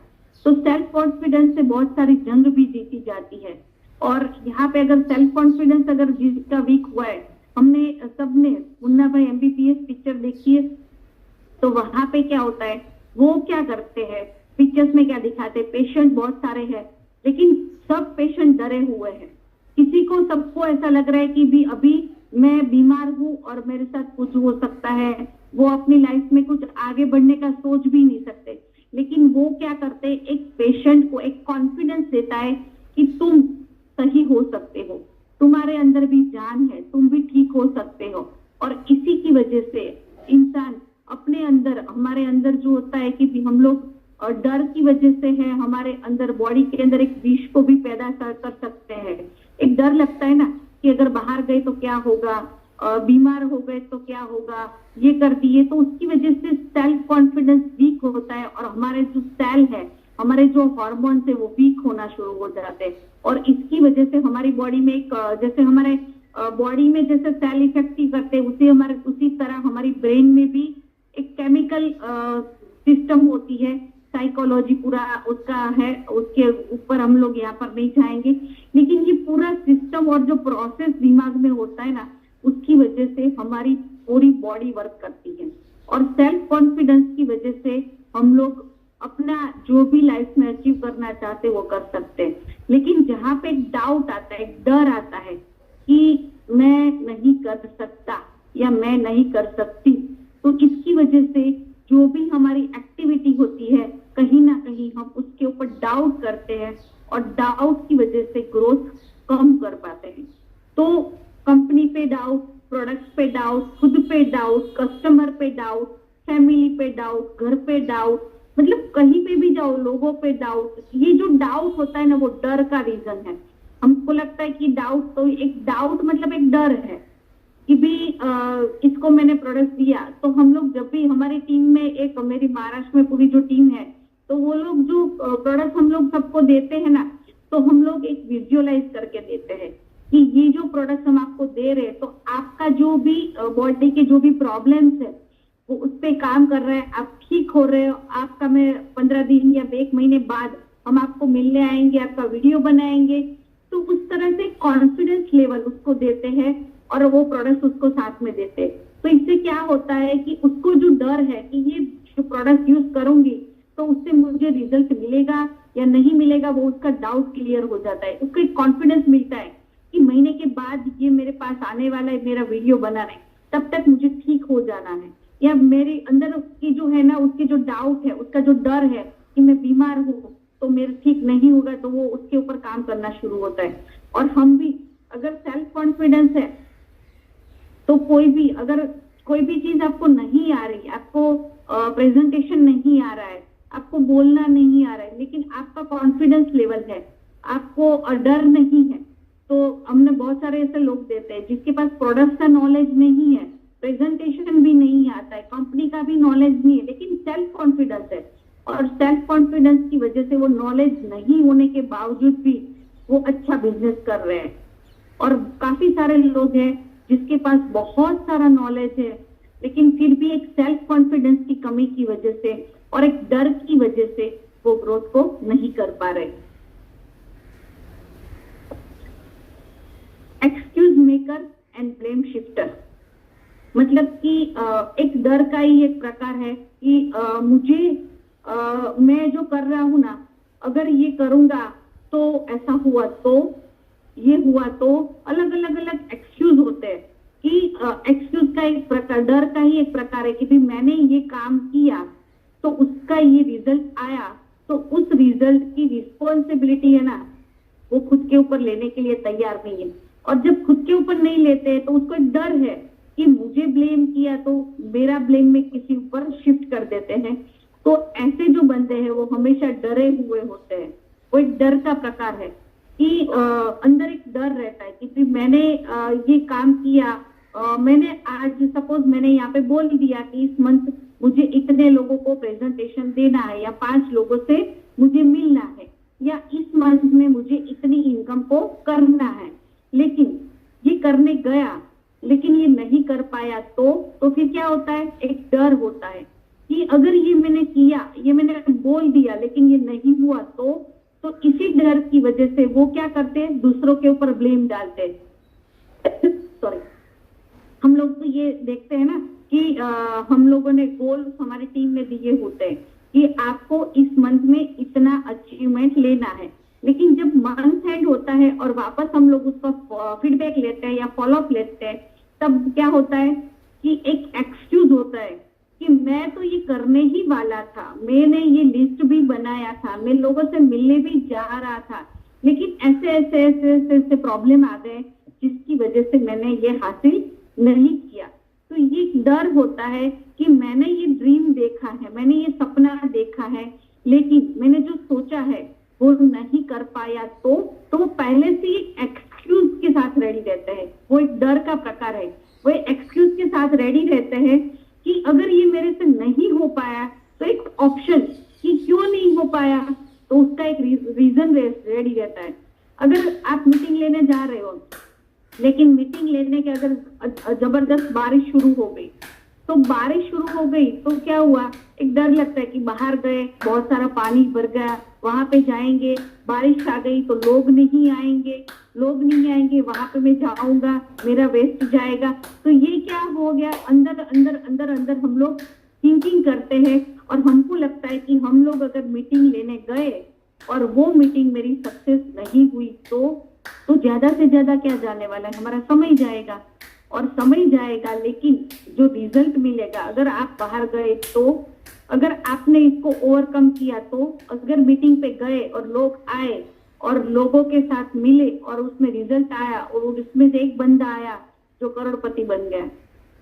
तो सेल्फ कॉन्फिडेंस से बहुत सारी जंग भी जीती जाती है। और यहाँ पे अगर सेल्फ कॉन्फिडेंस अगर जिसका वीक हुआ है, हमने सबने मुन्ना भाई MBBS पिक्चर देखी है, तो वहां पे क्या होता है, वो क्या करते हैं, पिक्चर्स में क्या दिखाते हैं, पेशेंट बहुत सारे हैं, लेकिन सब पेशेंट डरे हुए हैं। किसी को, सबको ऐसा लग रहा है कि भी अभी मैं बीमार हूँ और मेरे साथ कुछ हो सकता है। वो अपनी लाइफ में कुछ आगे बढ़ने का सोच भी नहीं सकते। लेकिन वो क्या करते हैं, एक पेशेंट को एक कॉन्फिडेंस देता है कि तुम सही हो सकते हो, तुम्हारे अंदर भी जान है, तुम भी ठीक हो सकते हो। और इसी की वजह से इंसान अपने अंदर, हमारे अंदर जो होता है कि भी हम लोग और डर की वजह से है, हमारे अंदर बॉडी के अंदर एक विष को भी पैदा कर सकते हैं। एक डर लगता है ना कि अगर बाहर गए तो क्या होगा, बीमार हो गए तो क्या होगा, ये कर दिए, तो उसकी वजह से सेल्फ कॉन्फिडेंस वीक होता है और हमारे जो सेल है, हमारे जो हार्मोन है, वो वीक होना शुरू हो जाते हैं। और इसकी वजह से हमारी बॉडी में एक, जैसे हमारे बॉडी में जैसे सेल इफेक्टिव करते हैं, उसी तरह हमारी ब्रेन में भी एक केमिकल सिस्टम होती है, साइकोलॉजी पूरा उसका है, उसके ऊपर हम लोग यहाँ पर नहीं जाएंगे। लेकिन ये पूरा सिस्टम और जो प्रोसेस दिमाग में होता है ना, उसकी वजह से हमारी पूरी बॉडी वर्क करती है। और सेल्फ कॉन्फिडेंस की वजह से हम लोग अपना जो भी लाइफ में अचीव करना चाहते वो कर सकते हैं। लेकिन जहाँ पे एक डाउट आता है, एक डर आता है कि मैं नहीं कर सकता या मैं नहीं कर सकती, तो इसकी वजह से जो भी हमारी एक्टिविटी होती है, कहीं ना कहीं हम उसके ऊपर डाउट करते हैं और डाउट की वजह से ग्रोथ कम कर पाते हैं। तो कंपनी पे डाउट, प्रोडक्ट पे डाउट, खुद पे डाउट, कस्टमर पे डाउट, फैमिली पे डाउट, घर पे डाउट, मतलब कहीं पे भी जाओ लोगों पे डाउट। ये जो डाउट होता है ना, वो डर का रीजन है। हमको लगता है कि डाउट, तो एक डाउट मतलब एक डर है कि भी इसको मैंने प्रोडक्ट दिया, तो हम लोग जब भी हमारी टीम में, एक मेरी महाराष्ट्र में पूरी जो टीम है, तो वो लोग जो प्रोडक्ट हम लोग सबको देते हैं ना, तो हम लोग एक विजुअलाइज करके देते हैं कि ये जो प्रोडक्ट हम आपको दे रहे हैं, तो आपका जो भी बॉडी के जो भी प्रॉब्लम्स है, वो उस पे काम कर रहे हैं, आप ठीक हो रहे हो। आपका मैं 15 दिन या 1 महीने बाद हम आपको मिलने आएंगे, आपका वीडियो बनाएंगे। तो उस तरह से कॉन्फिडेंस लेवल उसको देते हैं और वो प्रोडक्ट उसको साथ में देते हैं। तो इससे क्या होता है कि उसको जो डर है कि ये जो प्रोडक्ट यूज करूंगी तो उससे मुझे रिजल्ट मिलेगा या नहीं मिलेगा, वो उसका डाउट क्लियर हो जाता है। उसको एक कॉन्फिडेंस मिलता है कि महीने के बाद ये मेरे पास आने वाला है, मेरा वीडियो बनाने, तब तक मुझे ठीक हो जाना है। या मेरे अंदर की जो है ना, उसकी जो डाउट है, उसका जो डर है कि मैं बीमार हूँ तो मेरे ठीक नहीं होगा, तो वो उसके ऊपर काम करना शुरू होता है। और हम भी अगर सेल्फ कॉन्फिडेंस है, तो अगर कोई भी चीज आपको नहीं आ रही, आपको प्रेजेंटेशन नहीं आ रहा है, आपको बोलना नहीं आ रहा है, लेकिन आपका कॉन्फिडेंस लेवल है, आपको डर नहीं है, तो हमने बहुत सारे ऐसे लोग देते हैं जिसके पास प्रोडक्ट का नॉलेज नहीं है, प्रेजेंटेशन भी नहीं आता है, कंपनी का भी नॉलेज नहीं है, लेकिन सेल्फ कॉन्फिडेंस है। और सेल्फ कॉन्फिडेंस की वजह से वो नॉलेज नहीं होने के बावजूद भी वो अच्छा बिजनेस कर रहे हैं। और काफी सारे लोग हैं जिसके पास बहुत सारा नॉलेज है, लेकिन फिर भी एक सेल्फ कॉन्फिडेंस की कमी की वजह से और एक डर की वजह से वो ग्रोथ को नहीं कर पा रहे। Excuse maker and blame shifter. मतलब कि एक डर का ही एक प्रकार है कि मैं जो कर रहा हूं ना, अगर ये करूंगा तो ऐसा हुआ, तो ये हुआ, तो अलग अलग अलग एक्सक्यूज होते हैं कि एक्सक्यूज का एक प्रकार, डर का ही एक प्रकार है कि भी मैंने ये काम किया तो उसका ये रिजल्ट आया, तो उस रिजल्ट की रिस्पॉन्सिबिलिटी है ना, वो खुद के ऊपर लेने के लिए तैयार नहीं है। और जब खुद के ऊपर नहीं लेते तो उसको एक डर है कि मुझे ब्लेम किया तो मेरा ब्लेम में किसी ऊपर शिफ्ट कर देते हैं। तो ऐसे जो बंदे हैं वो हमेशा डरे हुए होते हैं। वो एक डर का प्रकार है कि अंदर एक डर रहता है कि फिर मैंने ये काम किया, मैंने आज सपोज मैंने यहाँ पे बोल दिया कि इस मंथ मुझे इतने लोगों को प्रेजेंटेशन देना है या 5 लोगों से मुझे मिलना है या इस मंथ में मुझे इतनी इनकम को करना है, लेकिन ये करने गया लेकिन ये नहीं कर पाया तो फिर क्या होता है, एक डर होता है कि अगर ये मैंने किया, ये मैंने बोल दिया लेकिन ये नहीं हुआ तो इसी डर की वजह से वो क्या करते हैं, दूसरों के ऊपर ब्लेम डालते हैं। सॉरी, हम लोग तो ये देखते हैं ना कि हम लोगों ने गोल हमारी टीम में दिए होते हैं कि आपको इस मंथ में इतना अचीवमेंट लेना है, लेकिन जब मंथ एंड होता है और वापस हम लोग उसका फीडबैक लेते हैं या फॉलोअप लेते हैं, तब क्या होता है कि एक एक्सक्यूज होता है कि मैं तो ये करने ही वाला था, मैंने ये लिस्ट भी बनाया था, मैं लोगों से मिलने भी जा रहा था, लेकिन ऐसे ऐसे ऐसे ऐसे, ऐसे प्रॉब्लम आ गए जिसकी वजह से मैंने ये हासिल नहीं किया। तो ये डर होता है कि मैंने ये ड्रीम देखा है, मैंने ये सपना देखा है, लेकिन मैंने जो सोचा है वो नहीं कर पाया तो वो पहले से एक्सक्यूज के साथ रेडी रहते हैं। वो एक डर का प्रकार है। वो एक्सक्यूज के साथ रेडी रहते हैं कि अगर ये मेरे से नहीं हो पाया तो एक ऑप्शन कि क्यों नहीं हो पाया, तो उसका एक रीजन रेडी रहता है। अगर आप मीटिंग लेने जा रहे हो लेकिन मीटिंग लेने के अगर जबरदस्त बारिश शुरू हो गई, तो बारिश शुरू हो गई तो क्या हुआ, एक डर लगता है कि बाहर गए, बहुत सारा पानी भर गया, वहां पे जाएंगे, बारिश आ गई तो लोग नहीं आएंगे, वहां पे मैं जाऊंगा, मेरा वेस्ट जाएगा। तो ये क्या हो गया, अंदर अंदर अंदर अंदर हम लोग थिंकिंग करते हैं और हमको लगता है कि हम लोग अगर मीटिंग लेने गए और वो मीटिंग मेरी सक्सेस नहीं हुई तो ज्यादा से ज्यादा क्या जाने वाला है, हमारा समय जाएगा और समय जाएगा, लेकिन जो रिजल्ट मिलेगा, अगर आप बाहर गए तो, अगर आपने इसको ओवरकम किया तो, अगर मीटिंग पे गए और लोग आए और लोगों के साथ मिले और उसमें रिजल्ट आया और उसमें से एक बंदा आया जो करोड़पति बन गया,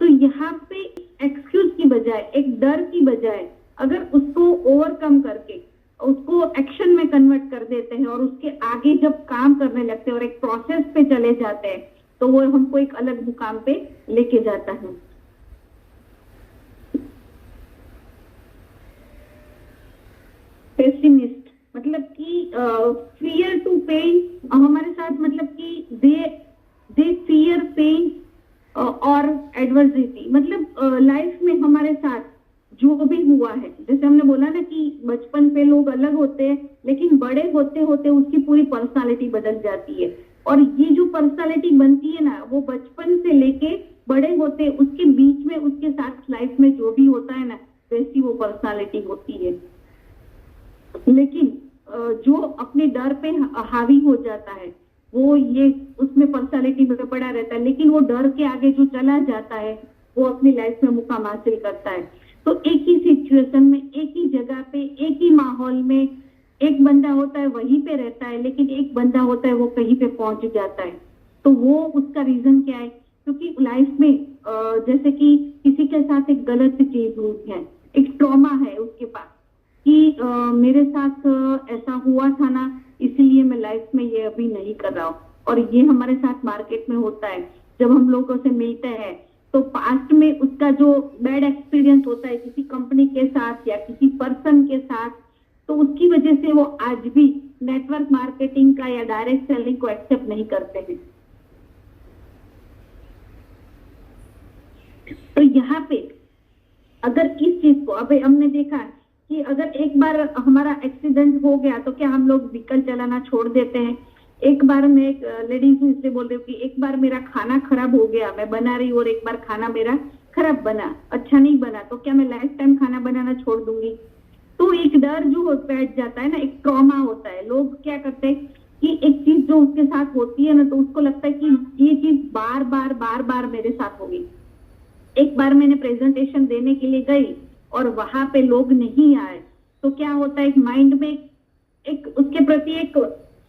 तो यहाँ पे एक्सक्यूज की बजाय, एक डर की बजाय, अगर उसको ओवरकम करके उसको एक्शन में कन्वर्ट कर देते हैं और उसके आगे जब काम करने लगते हैं और एक प्रोसेस पे चले जाते हैं, तो वो हमको एक अलग मुकाम पे लेके जाता है। पेसिमिस्ट मतलब कि फियर टू पेन हमारे साथ, मतलब कि दे फियर पेन और एडवर्सिटी। मतलब लाइफ में हमारे साथ जो भी हुआ है, जैसे हमने बोला ना कि बचपन पे लोग अलग होते हैं, लेकिन बड़े होते होते उसकी पूरी पर्सनालिटी बदल जाती है, और ये जो पर्सनालिटी बनती है ना, वो बचपन से लेके बड़े होते उसके बीच में उसके साथ लाइफ में जो भी होता है ना, वैसी वो पर्सनालिटी होती है। लेकिन जो अपने डर पे हावी हो जाता है वो ये उसमें पर्सनालिटी में पड़ा रहता है, लेकिन वो डर के आगे जो चला जाता है वो अपनी लाइफ में मुकाम हासिल करता है। तो एक ही सिचुएशन में, एक ही जगह पे, एक ही माहौल में एक बंदा होता है वहीं पे रहता है, लेकिन एक बंदा होता है वो कहीं पे पहुंच जाता है। तो वो उसका रीजन क्या है, क्योंकि लाइफ में जैसे कि किसी के साथ एक गलत चीज हुई है, एक ट्रॉमा है उसके पास कि मेरे साथ ऐसा हुआ था ना, इसीलिए मैं लाइफ में ये अभी नहीं कर रहा हूँ। और ये हमारे साथ मार्केट में होता है, जब हम लोगों से मिलते हैं तो पास्ट में उसका जो बैड एक्सपीरियंस होता है किसी कंपनी के साथ या किसी पर्सन के साथ, तो उसकी वजह से वो आज भी नेटवर्क मार्केटिंग का या डायरेक्ट सेलिंग को एक्सेप्ट नहीं करते हैं। तो यहाँ पे अगर इस चीज को, अभी हमने देखा कि अगर एक बार हमारा एक्सीडेंट हो गया तो क्या हम लोग व्हीकल चलाना छोड़ देते हैं? एक बार मैं एक लेडीज हूँ इसलिए बोल रही हूँ कि एक बार मेरा खाना खराब हो गया, मैं बना रही हूँ और एक बार खाना मेरा खराब बना, अच्छा नहीं बना, तो क्या मैं लाइफ टाइम खाना बनाना छोड़ दूंगी? तो एक डर जो बैठ जाता है ना, एक ट्रॉमा होता है। लोग क्या करते हैं कि एक चीज जो उसके साथ होती है ना, तो उसको लगता है कि ये चीज बार बार मेरे साथ होगी। एक बार मैंने प्रेजेंटेशन देने के लिए गई और वहां पे लोग नहीं आए, तो क्या होता है, एक माइंड में एक उसके प्रति एक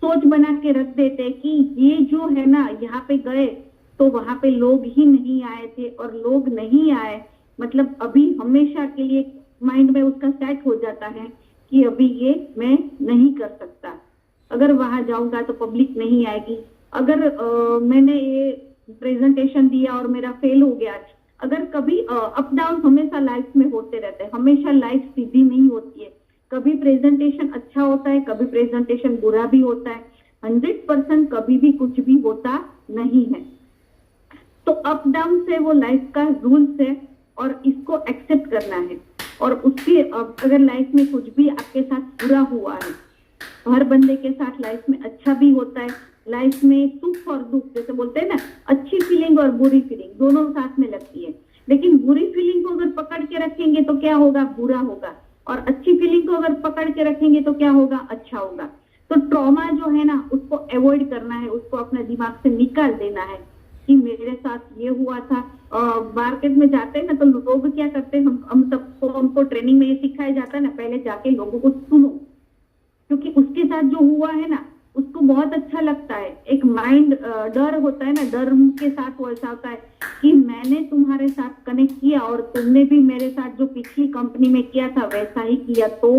सोच बना के रख देते हैं कि ये जो है ना, यहाँ पे गए तो वहां पे लोग ही नहीं आए थे, और लोग नहीं आए मतलब अभी हमेशा के लिए माइंड में उसका सेट हो जाता है कि अभी ये मैं नहीं कर सकता, अगर वहां जाऊंगा तो पब्लिक नहीं आएगी, अगर मैंने ये प्रेजेंटेशन दिया और मेरा फेल हो गया। अगर कभी अप डाउन हमेशा लाइफ में होते रहते हैं, हमेशा लाइफ सीधी नहीं होती है, कभी प्रेजेंटेशन अच्छा होता है, कभी प्रेजेंटेशन बुरा भी होता है, 100% कभी भी कुछ भी होता नहीं है। तो अप डाउन से वो लाइफ का रूल्स है और इसको एक्सेप्ट करना है। और उसके अगर लाइफ में कुछ भी आपके साथ बुरा हुआ है, हर बंदे के साथ लाइफ में अच्छा भी होता है, लाइफ में सुख और दुख जैसे बोलते हैं ना, अच्छी फीलिंग और बुरी फीलिंग दोनों साथ में लगती है। लेकिन बुरी फीलिंग को अगर पकड़ के रखेंगे तो क्या होगा, बुरा होगा, और अच्छी फीलिंग को अगर पकड़ के रखेंगे तो क्या होगा, अच्छा होगा। तो ट्रॉमा जो है ना, उसको अवॉइड करना है, उसको अपने दिमाग से निकाल देना है कि मेरे साथ ये हुआ था। मार्केट में जाते हैं ना, तो लोग क्या करते हैं, हम सबको हमको ट्रेनिंग में ये सिखाया जाता है ना, पहले जाके लोगों को सुनो, क्योंकि उसके साथ जो हुआ है ना उसको बहुत अच्छा लगता है। एक माइंड डर होता है ना, डर के साथ वो ऐसा होता है कि मैंने तुम्हारे साथ कनेक्ट किया और तुमने भी मेरे साथ जो पिछली कंपनी में किया था वैसा ही किया, तो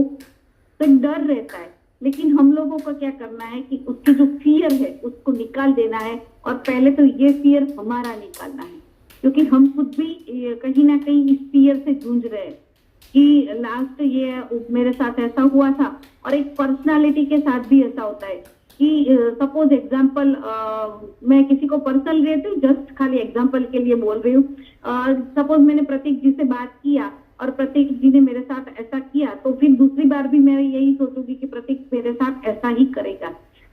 एक डर रहता है। लेकिन हम लोगों को क्या करना है कि उसकी जो फियर है उसको निकाल देना है, और पहले तो ये फियर हमारा निकालना है, क्योंकि हम खुद भी कहीं ना कहीं इस फियर से जूझ रहे हैं कि लास्ट ये मेरे साथ ऐसा हुआ था। और एक पर्सनालिटी के साथ भी ऐसा होता है कि सपोज एग्जांपल, मैं किसी को पर्सनल लेती हूँ, जस्ट खाली एग्जांपल के लिए बोल रही हूँ। सपोज मैंने प्रतीक जी से बात किया और प्रतीक जी ने मेरे साथ ऐसा किया, तो फिर दूसरी बार भी मैं यही सोचूंगी कि प्रतीक मेरे साथ ऐसा ही करेगा।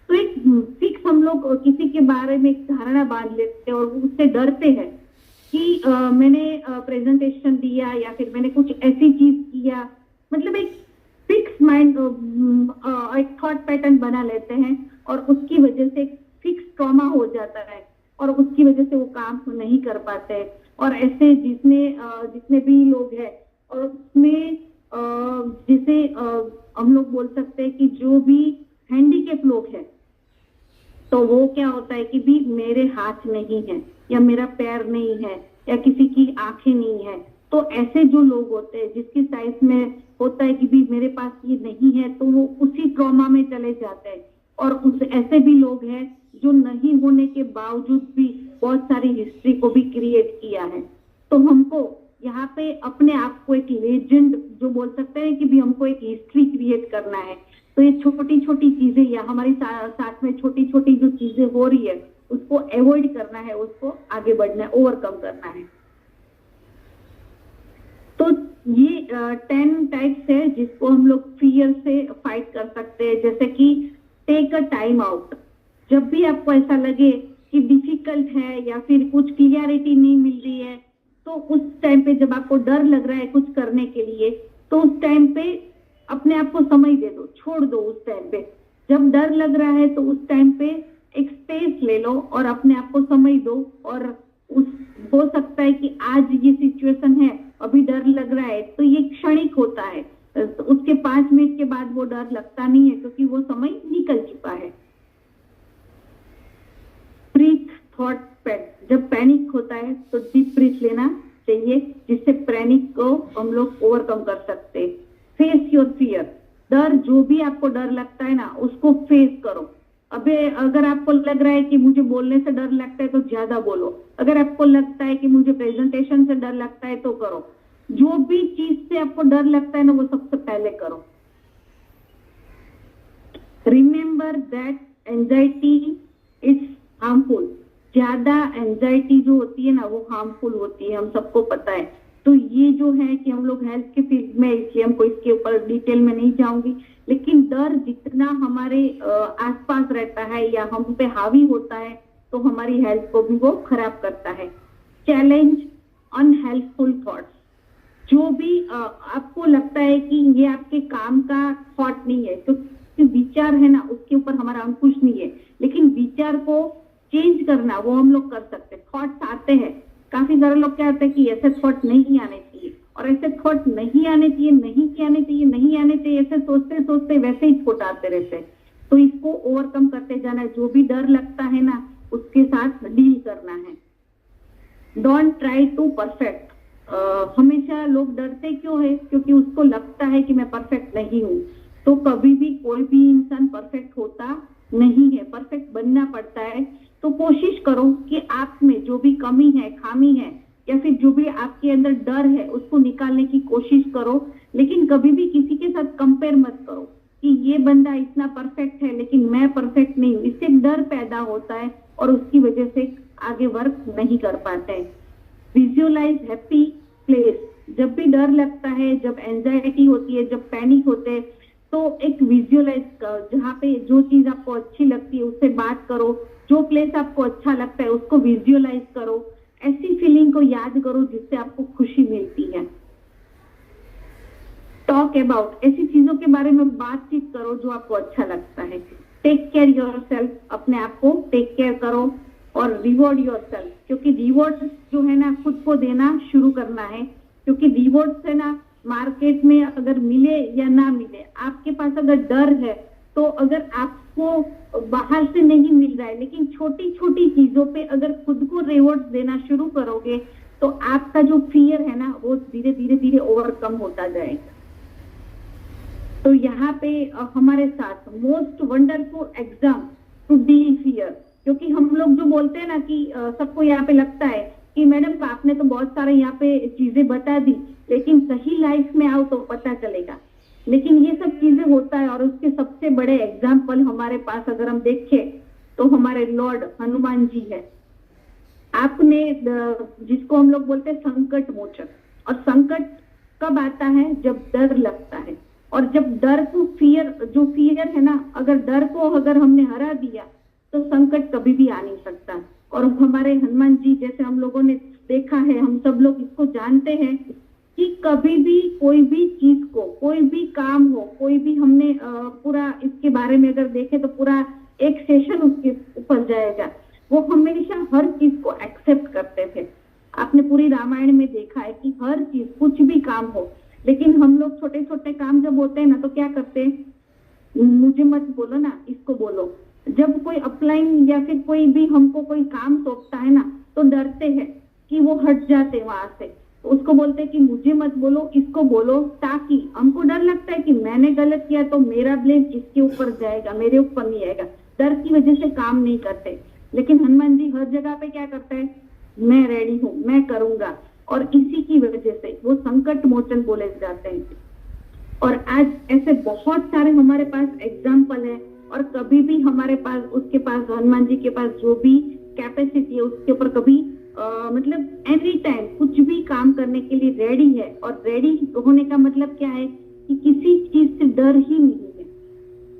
तो एक फिक्स हम लोग किसी के बारे में एक धारणा बांध लेते हैं और उससे डरते हैं कि मैंने प्रेजेंटेशन दिया या फिर मैंने कुछ ऐसी चीज किया, मतलब एक फिक्स माइंड एक थॉट पैटर्न बना लेते हैं, और उसकी वजह से एक फिक्स ट्रॉमा हो जाता है और उसकी वजह से वो काम नहीं कर पाते। और ऐसे जितने भी लोग हैं, और उसमें जिसे हम लोग बोल सकते हैं कि जो भी हैंडीकैप लोग हैं, तो वो क्या होता है कि भी मेरे हाथ नहीं है या मेरा पैर नहीं है या किसी की आंखें नहीं है, तो ऐसे जो लोग होते हैं जिसकी साइज में होता है कि भी मेरे पास ये नहीं है, तो वो उसी ट्रॉमा में चले जाते हैं। और उस ऐसे भी लोग हैं जो नहीं होने के बावजूद भी बहुत सारी हिस्ट्री को भी क्रिएट किया है। तो हमको यहाँ पे अपने आप को एक लेजेंड जो बोल सकते हैं कि भी हमको एक हिस्ट्री क्रिएट करना है। तो ये छोटी छोटी चीजें या हमारी साथ में छोटी छोटी जो चीजें हो रही है उसको अवॉइड करना है, उसको आगे बढ़ना है, ओवरकम करना है। तो ये 10 टाइप्स है जिसको हम लोग फियर से फाइट कर सकते हैं। जैसे कि टेक अ टाइम आउट, जब भी आपको ऐसा लगे कि डिफिकल्ट है या फिर कुछ क्लियरिटी नहीं मिल रही है, तो उस टाइम पे जब आपको डर लग रहा है कुछ करने के लिए, तो उस टाइम पे अपने आप को समय दे दो, छोड़ दो। उस टाइम पे जब डर लग रहा है तो उस टाइम पे एक स्पेस ले लो और अपने आप को समय दो। और उस हो सकता है कि आज ये सिचुएशन है, अभी डर लग रहा है, तो ये क्षणिक होता है, तो उसके 5 मिनट के बाद वो डर लगता नहीं है क्योंकि वो समय निकल चुका है। ब्रीथ थॉट पैट, जब पैनिक होता है तो डीप ब्रीथ लेना चाहिए जिससे पैनिक को हम लोग ओवरकम कर सकते हैं। फेस योर फियर, डर जो भी आपको डर लगता है ना उसको फेस करो। अबे अगर आपको लग रहा है कि मुझे बोलने से डर लगता है तो ज्यादा बोलो, अगर आपको लगता है कि मुझे प्रेजेंटेशन से डर लगता है तो करो। जो भी चीज से आपको डर लगता है ना वो सबसे पहले करो। Remember that anxiety is harmful, ज्यादा एंजाइटी जो होती है ना वो हार्मफुल होती है, हम सबको पता है। तो ये जो है कि हम लोग हेल्थ के फील्ड में, इसलिए हमको इसके ऊपर डिटेल में नहीं जाऊंगी, लेकिन डर जितना हमारे आसपास रहता है या हम पे हावी होता है तो हमारी हेल्थ को भी वो खराब करता है। चैलेंज अनहेल्पफुल थॉट्स, जो भी आपको लगता है कि ये आपके काम का थॉट नहीं है, तो विचार है ना उसके ऊपर हमारा अंकुश नहीं है, लेकिन विचार को चेंज करना वो हम लोग कर सकते हैं। थॉट्स आते हैं, काफी सारे लोग कहते हैं कि ऐसे थॉट नहीं आने चाहिए, और ऐसे थॉट नहीं आने चाहिए, नहीं आने चाहिए, नहीं आने चाहिए, ऐसे सोचते सोचते वैसे ही थॉट आते रहते हैं। तो इसको ओवरकम करते जाना है। जो भी डर लगता है ना उसके साथ डील करना है। Don't try to perfect. हमेशा लोग डरते क्यों है? क्योंकि उसको लगता है कि मैं परफेक्ट नहीं हूँ। तो कभी भी कोई भी इंसान परफेक्ट होता नहीं है, परफेक्ट बनना पड़ता है। तो कोशिश करो कि आप में जो भी कमी है, खामी है, या फिर जो भी आपके अंदर डर है उसको निकालने की कोशिश करो, लेकिन कभी भी किसी के साथ कंपेयर मत करो कि ये बंदा इतना परफेक्ट है लेकिन मैं परफेक्ट नहीं हूँ। इससे डर पैदा होता है और उसकी वजह से आगे वर्क नहीं कर पाते हैं। Visualise happy place. जब भी डर लगता है, जब एंजाइटी होती है, जब पैनिक होते हैं, तो एक विजुअलाइज करो, जहाँ पे जो चीज आपको अच्छी लगती है उससे बात करो, जो प्लेस आपको अच्छा लगता है उसको विजुअलाइज करो, ऐसी फीलिंग को याद करो जिससे आपको खुशी मिलती है। टॉक अबाउट, ऐसी चीजों के बारे में बातचीत करो जो आपको अच्छा लगता है। टेक केयर योरसेल्फ, अपने आप को टेक केयर करो, और रिवॉर्ड योरसेल्फ, क्योंकि रिवॉर्ड जो है ना खुद को देना शुरू करना है। क्योंकि रिवॉर्ड से ना मार्केट में अगर मिले या ना मिले, आपके पास अगर डर है तो अगर आपको बाहर से नहीं मिल रहा है, लेकिन छोटी छोटी चीजों पे अगर खुद को रिवॉर्ड देना शुरू करोगे तो आपका जो फियर है ना वो धीरे धीरे धीरे ओवरकम होता जाएगा। तो यहाँ पे हमारे साथ most wonderful exam to deal fear, क्योंकि हम लोग जो बोलते हैं ना कि सबको यहाँ पे लगता है कि मैडम आपने तो बहुत सारे यहाँ पे चीजें बता दी, लेकिन सही लाइफ में आओ तो पता चलेगा। लेकिन ये सब चीजें होता है, और उसके सबसे बड़े एग्जाम्पल हमारे पास अगर हम देखें तो हमारे लॉर्ड हनुमान जी है। आपने जिसको हम लोग बोलते हैं संकट मोचक, और संकट कब आता है? जब डर लगता है। और जब डर को जो फियर है ना, अगर डर को अगर हमने हरा दिया तो संकट कभी भी आ नहीं सकता। और हमारे हनुमान जी जैसे हम लोगों ने देखा है, हम सब लोग इसको जानते हैं कि कभी भी कोई भी चीज को, कोई भी काम हो, कोई भी हमने पूरा इसके बारे में अगर देखे तो पूरा एक सेशन उसके ऊपर जाएगा। वो हमेशा हर चीज को एक्सेप्ट करते थे। आपने पूरी रामायण में देखा है कि हर चीज, कुछ भी काम हो, लेकिन हम लोग छोटे छोटे काम जब होते हैं ना तो क्या करते हैं? मुझे मत बोलो ना, इसको बोलो। जब कोई अपलाइन या फिर कोई भी हमको कोई काम सौंपता है ना तो डरते हैं कि वो हट जाते वहां से, तो उसको बोलते हैं कि मुझे मत बोलो, इसको बोलो, ताकि हमको डर लगता है कि मैंने गलत किया तो मेरा ब्लेम इसके ऊपर जाएगा, मेरे ऊपर नहीं आएगा। डर की वजह से काम नहीं करते। लेकिन हनुमान जी हर जगह पे क्या करते हैं? मैं रेडी हूँ, मैं करूंगा। और इसी की वजह से वो संकट मोचन बोले जाते हैं। और आज ऐसे बहुत सारे हमारे पास एग्जाम्पल है, और कभी भी हमारे पास उसके पास हनुमान जी के पास जो भी कैपेसिटी है उसके ऊपर कभी मतलब एनी टाइम कुछ भी काम करने के लिए रेडी है। और रेडी होने का मतलब क्या है कि किसी चीज से डर ही नहीं है।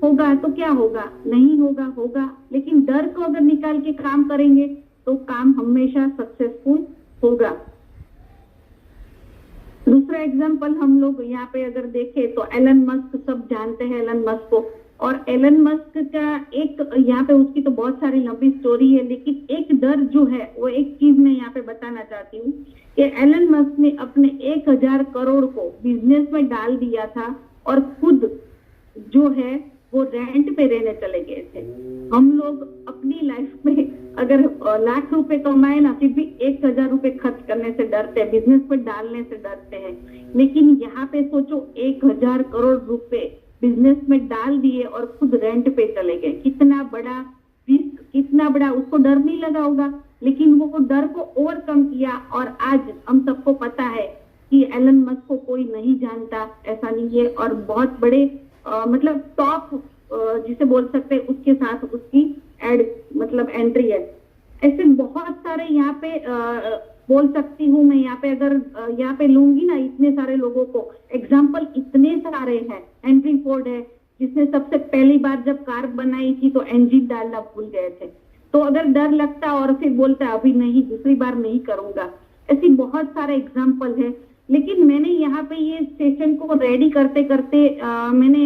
होगा तो क्या होगा, नहीं होगा होगा, लेकिन डर को अगर निकाल के काम करेंगे तो काम हमेशा सक्सेसफुल होगा। दूसरा एग्जाम्पल हम लोग यहाँ पे अगर देखें तो एलन मस्क, सब जानते हैं एलन मस्क को। और एलन मस्क का एक यहाँ पे उसकी तो बहुत सारी लंबी स्टोरी है, लेकिन एक डर जो है वो एक चीज मैं यहाँ पे बताना चाहती हूँ कि एलन मस्क ने अपने 1000 करोड़ को बिजनेस में डाल दिया था, और खुद जो है वो रेंट पे रहने चले गए थे। हम लोग अपनी लाइफ में अगर लाख रुपए कमाए ना, फिर भी 1000 रुपए खर्च करने से डरते हैं, बिजनेस में डालने से डरते हैं। लेकिन यहाँ पे सोचो 1000 करोड़ रुपए बिजनेस में डाल दिए और खुद रेंट पे चले गए। कितना बड़ा रिस्क, कितना बड़ा, उसको डर नहीं लगा होगा, लेकिन वो डर को ओवरकम किया। और आज हम सबको पता है कि एलन मस्क को कोई नहीं जानता, ऐसा नहीं है। और बहुत बड़े मतलब टॉप जिसे बोल सकते हैं उसके साथ उसकी मतलब एंट्री है। ऐसे बहुत सारे यहाँ पे बोल सकती हूँ मैं यहाँ पे, अगर यहाँ पे लूंगी ना इतने सारे लोगों को एग्जाम्पल, इतने सारे हैं। हेनरी फोर्ड है जिसने सबसे पहली बार जब कार बनाई थी तो इंजन डालना भूल गए थे, तो अगर डर लगता और फिर बोलता अभी नहीं, दूसरी बार नहीं करूंगा। ऐसी बहुत सारे एग्जाम्पल है। लेकिन मैंने यहाँ पे ये सेशन को रेडी करते करते मैंने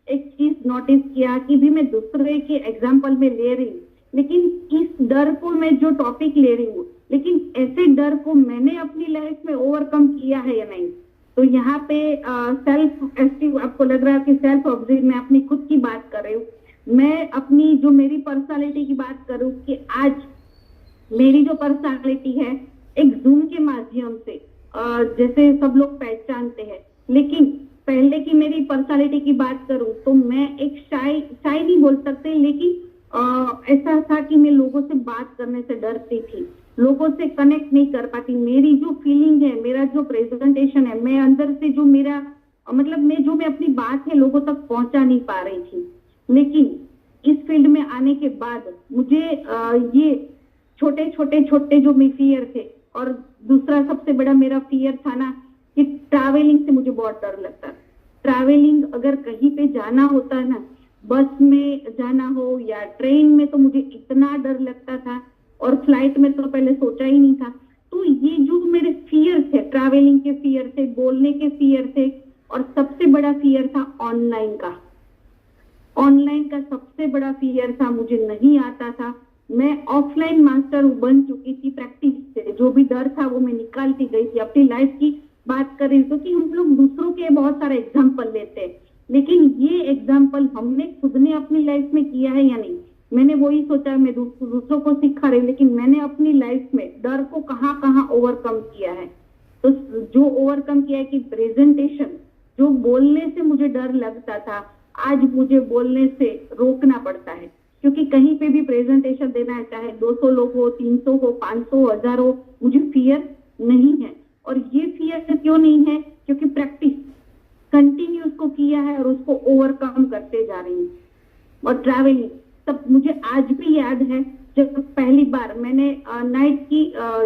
एक चीज नोटिस किया कि भी मैं दूसरे के एग्जाम्पल में ले रही हूँ, लेकिन इस डर को मैं जो टॉपिक ले रही हूँ, लेकिन ऐसे डर को मैंने अपनी लाइफ में ओवरकम किया है या नहीं। तो यहाँ पे सेल्फ एस्टीम, आपको लग रहा है कि सेल्फ ऑब्जर्व, मैं अपनी खुद की बात कर रही हूँ, मैं अपनी जो मेरी पर्सनालिटी की बात करूँ कि आज मेरी जो पर्सनालिटी है एक जूम के माध्यम से जैसे सब लोग पहचानते हैं, लेकिन पहले की मेरी पर्सनालिटी की बात करूं तो मैं एक शाय नहीं बोल सकते, लेकिन ऐसा था कि मैं लोगों से बात करने से डरती थी, लोगों से कनेक्ट नहीं कर पाती। मेरी जो फीलिंग है, मेरा जो प्रेजेंटेशन है, मैं अंदर से जो मेरा मतलब मैं अपनी बात है लोगों तक पहुंचा नहीं पा रही थी। लेकिन इस फील्ड में आने के बाद मुझे ये छोटे जो मेरे फियर थे, और दूसरा सबसे बड़ा मेरा फियर था ना कि ट्रैवलिंग से मुझे बहुत डर लगता है। ट्रैवलिंग अगर कहीं पे जाना होता है ना, बस में जाना हो या ट्रेन में, तो मुझे इतना डर लगता था, और फ्लाइट में तो पहले सोचा ही नहीं था। तो ये जो मेरे फियर थे, ट्रैवलिंग के फियर थे, बोलने के फियर थे, और सबसे बड़ा फियर था ऑनलाइन का सबसे बड़ा फियर था, मुझे नहीं आता था। मैं ऑफलाइन मास्टर बन चुकी थी प्रैक्टिस से, जो भी डर था वो मैं निकालती गई थी। अपनी लाइफ की बात कर रही हूँ क्योंकि हम लोग दूसरों के बहुत सारे एग्जाम्पल लेते हैं, लेकिन ये एग्जाम्पल हमने खुद ने अपनी लाइफ में किया है या नहीं। मैंने वही सोचा, मैं दूसरों को सिखा रही हूँ, लेकिन मैंने अपनी लाइफ में डर को कहाँ ओवरकम किया है। तो जो ओवरकम किया है कि प्रेजेंटेशन, जो बोलने से मुझे डर लगता था, आज मुझे बोलने से रोकना पड़ता है, क्योंकि कहीं पे भी प्रेजेंटेशन देना है, चाहे 200 लोग हो, 300 हो, 500, 1000 हो, मुझे फियर नहीं है। और ये फियर क्यों नहीं है? क्योंकि प्रैक्टिस कंटिन्यू उसको किया है और उसको ओवरकम करते जा रही हूँ। और ट्रैवलिंग सब मुझे आज भी याद है, जब पहली बार मैंने नाइट की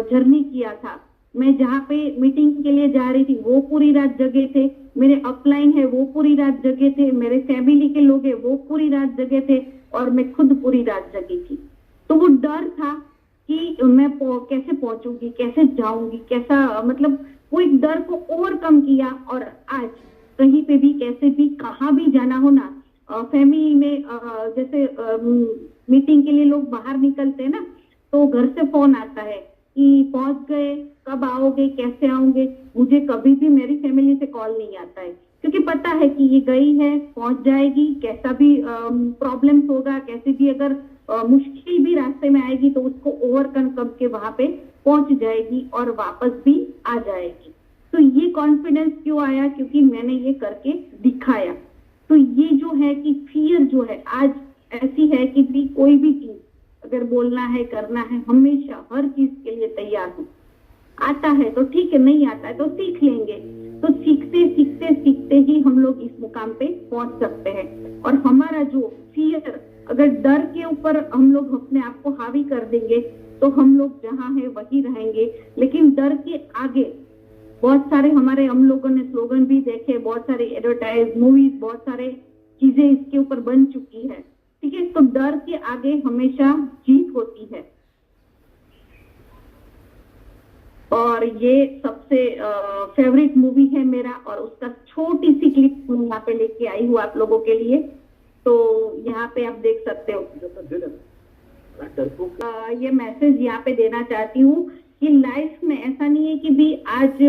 जर्नी किया था, मैं जहाँ पे मीटिंग के लिए जा रही थी वो पूरी रात जगे थे, मेरे अपलाइन है वो पूरी रात जगे थे, मेरे फैमिली के लोग है वो पूरी रात जगे थे, और मैं खुद पूरी रात जगी थी। तो वो डर था कि मैं कैसे पहुंचूंगी, कैसे जाऊंगी, कैसा, मतलब वो एक डर को ओवरकम किया। और आज कहीं पे भी, कैसे भी, कहाँ भी जाना हो ना, फैमिली में जैसे मीटिंग के लिए लोग बाहर निकलते हैं ना, तो घर से फोन आता है कि पहुंच गए, कब आओगे, कैसे आओगे। मुझे कभी भी मेरी फैमिली से कॉल नहीं आता है, क्योंकि पता है कि ये गई है, पहुंच जाएगी, कैसा भी प्रॉब्लम्स होगा, कैसे भी अगर मुश्किल भी रास्ते में आएगी तो उसको ओवरकम करके वहां पे पहुंच जाएगी और वापस भी आ जाएगी। तो ये कॉन्फिडेंस क्यों आया? क्योंकि मैंने ये करके दिखाया। तो ये जो है कि फियर जो है आज ऐसी है कि भी कोई भी चीज अगर बोलना है, करना है, हमेशा हर चीज के लिए तैयार हूँ। आता है तो ठीक है, नहीं आता है तो सीख लेंगे। तो सीखते ही हम लोग इस मुकाम पे पहुंच सकते हैं। और हमारा जो फियर, अगर डर के ऊपर हम लोग अपने आप को हावी कर देंगे तो हम लोग जहाँ है वही रहेंगे। लेकिन डर के आगे बहुत सारे हमारे, हम लोगों ने स्लोगन भी देखे, बहुत सारे एडवर्टाइज, मूवीज, बहुत सारे चीजें इसके ऊपर बन चुकी है, ठीक है। तो डर के आगे हमेशा जीत होती है। और ये सबसे फेवरेट मूवी है मेरा, और उसका छोटी सी क्लिप यहाँ पे लेके आई हूँ आप लोगों के लिए। तो यहाँ पे आप देख सकते हो। ये मैसेज यहाँ पे देना चाहती हूँ कि लाइफ में ऐसा नहीं है कि भी आज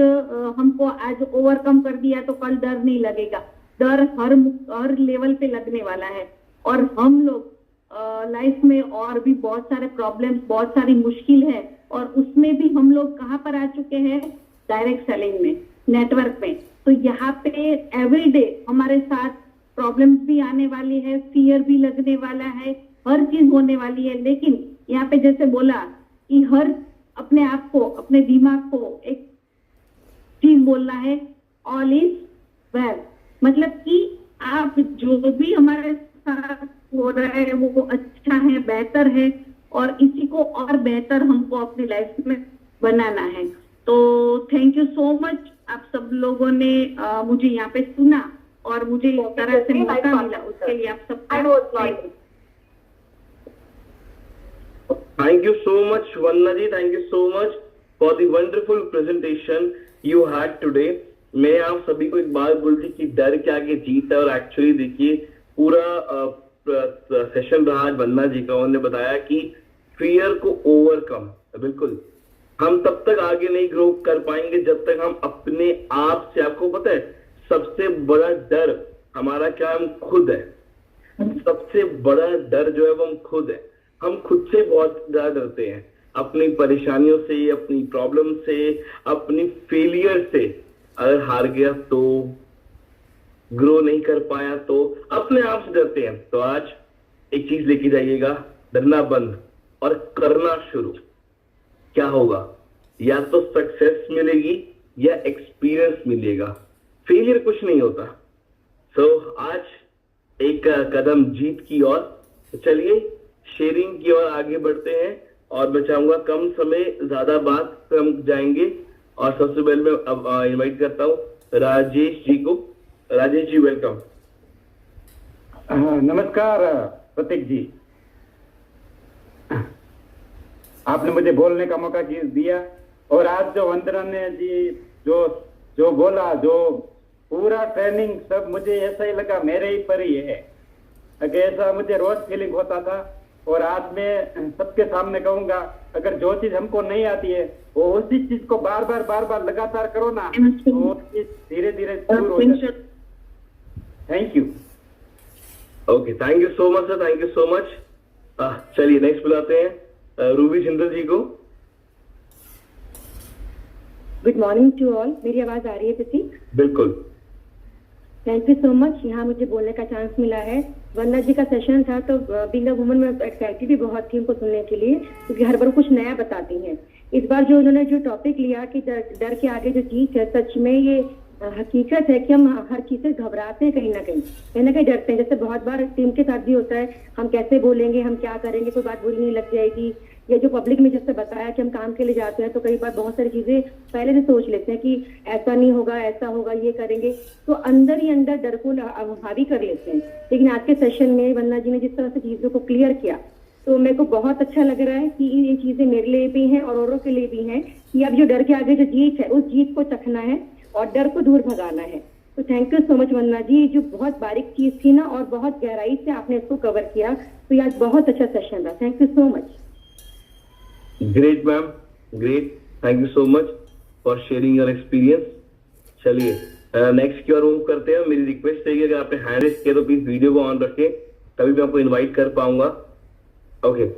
हमको आज ओवरकम कर दिया तो कल डर नहीं लगेगा। डर हर लेवल पे लगने वाला है। और हम लोग लाइफ में और भी बहुत सारे प्रॉब्लम्स, बहुत सारी मुश्किल है, और उसमें भी हम लोग कहाँ पर आ चुके हैं? डायरेक्ट सेलिंग में, नेटवर्क में। तो यहाँ पे एवरीडे हमारे साथ प्रॉब्लम्स भी आने वाली है, फियर भी लगने वाला है, हर चीज होने वाली है। लेकिन यहाँ पे जैसे बोला कि हर अपने आप को, अपने दिमाग को एक चीज बोलना है, ऑल इज वेल। मतलब कि आप जो भी हमारे साथ हो रहा है वो अच्छा है, बेहतर है, और इसी को और बेहतर हमको अपनी लाइफ में बनाना है। तो थैंक यू सो मच, आप सब लोगों ने मुझे यहाँ पे सुना और मुझे इस तरह से मौका मिला, उसके लिए आप सबका Thank you so much, Vanna ji. Thank you so much for the wonderful presentation you had today. मैं आप सभी को एक बात बोलती कि डर के आगे जीत है, और एक्चुअली देखिए पूरा सेशन रहा आज वन्ना जी का, उन्होंने बताया कि फियर को ओवरकम, बिल्कुल हम तब तक आगे नहीं ग्रो कर पाएंगे जब तक हम अपने आप से, आपको पता है सबसे बड़ा डर हमारा क्या, हम खुद है। सबसे बड़ा डर जो है वो हम खुद है। हम खुद से बहुत ज्यादा डरते हैं, अपनी परेशानियों से, अपनी प्रॉब्लम से, अपनी फेलियर से। अगर हार गया तो, ग्रो नहीं कर पाया तो, अपने आप से डरते हैं। तो आज एक चीज लेके जाइएगा, डरना बंद और करना शुरू। क्या होगा, या तो सक्सेस मिलेगी या एक्सपीरियंस मिलेगा, फेलियर कुछ नहीं होता। सो आज एक कदम जीत की ओर। तो चलिए शेयरिंग की ओर आगे बढ़ते हैं, और मैं चाहूंगा कम समय ज्यादा बात पे हम जाएंगे। और सबसे पहले मैं अब इनवाइट करता हूँ राजेश जी को। राजेश जी वेलकम। नमस्कार प्रतीक जी, आपने मुझे बोलने का मौका दिया। और आज जो वंदना ने जी जो बोला, जो पूरा ट्रेनिंग सब, मुझे ऐसा ही लगा मेरे ही पर ही है। अगर ऐसा मुझे रोज फीलिंग होता था। और आज मैं सबके सामने कहूंगा, अगर जो चीज हमको नहीं आती है वो उसी चीज को बार बार लगातार करो ना, तो वो चीज धीरे धीरे दूर हो जाती है। Thank you. Okay, thank you so much sir, thank you so much. चलिए नेक्स्ट बुलाते हैं रूबी जिंदल जी को। Good morning to all. मेरी आवाज आ रही है प्रतीक? बिल्कुल। थैंक यू सो मच, यहाँ मुझे बोलने का चांस मिला है। वन्ना जी का सेशन था तो बीइंग अ वुमन में एक्साइटेड भी बहुत थी उनको सुनने के लिए, क्योंकि हर बार कुछ नया बताती हैं। इस बार जो उन्होंने जो टॉपिक लिया कि डर के आगे जो जीत है, सच में ये हकीकत है कि हम हर चीज से घबराते हैं, कहीं ना कहीं डरते हैं। जैसे बहुत बार टीम के साथ भी होता है, हम कैसे बोलेंगे, हम क्या करेंगे, कोई बात बुरी नहीं लग जाएगी। ये जो पब्लिक में जैसे बताया कि हम काम के लिए जाते हैं तो कई बार बहुत सारी चीजें पहले से सोच लेते हैं कि ऐसा नहीं होगा, ऐसा होगा, ये करेंगे, तो अंदर ही अंदर डर को हावी कर लेते हैं। लेकिन आज के सेशन में वन्ना जी ने जिस तरह से चीजों को क्लियर किया, तो मेरे को बहुत अच्छा लग रहा है कि ये चीजें मेरे लिए भी हैं और औरों के लिए भी हैं, कि अब जो डर के आगे जो जीत है, उस जीत को चखना है और डर को दूर भगाना है। तो थैंक यू सो मच वन्ना जी, जो बहुत बारीक चीज थी ना और बहुत गहराई से आपने इसको कवर किया। तो ये आज बहुत अच्छा सेशन रहा। Thank you so much. Great ma'am, great, thank you so much for sharing your experience. चलिए नेक्स्ट की ओर मूव करते हैं। मेरी रिक्वेस्ट है कि अगर आपने हैंड रेज किया तो प्लीज वीडियो को ऑन रखें, तभी मैं आपको इनवाइट कर पाऊंगा। ओके,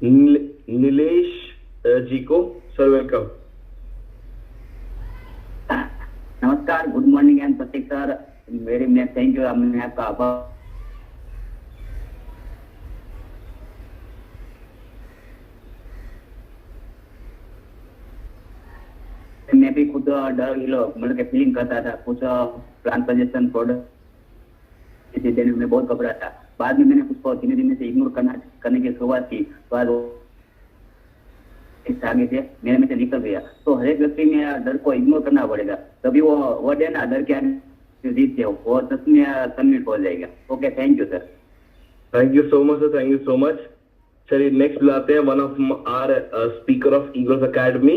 नीलेश जी को सर वेलकम। नमस्कार, good morning and Prateek sir, very much thank you. मैं आपका आभार। मैं भी खुद डर मतलब के फीलिंग करता था, कुछ प्लान सजेशन प्रोडक्ट देने में बहुत घबरा था। बाद में मैंने उसको धीरे धीरे से इग्नोर करने की शुरुआत की, बाद आगे से मेरे में से निकल गया। तो हर एक व्यक्ति में डर को इग्नोर करना पड़ेगा, तभी वो वर्ड है ना, डर के आगे जीतते हो, वो सच में कन्विंस हो जाएगा। Okay, thank you sir. Thank you so much sir, thank you so much. चलिए नेक्स्ट बुलाते हैं one of our speaker of Eagles Academy,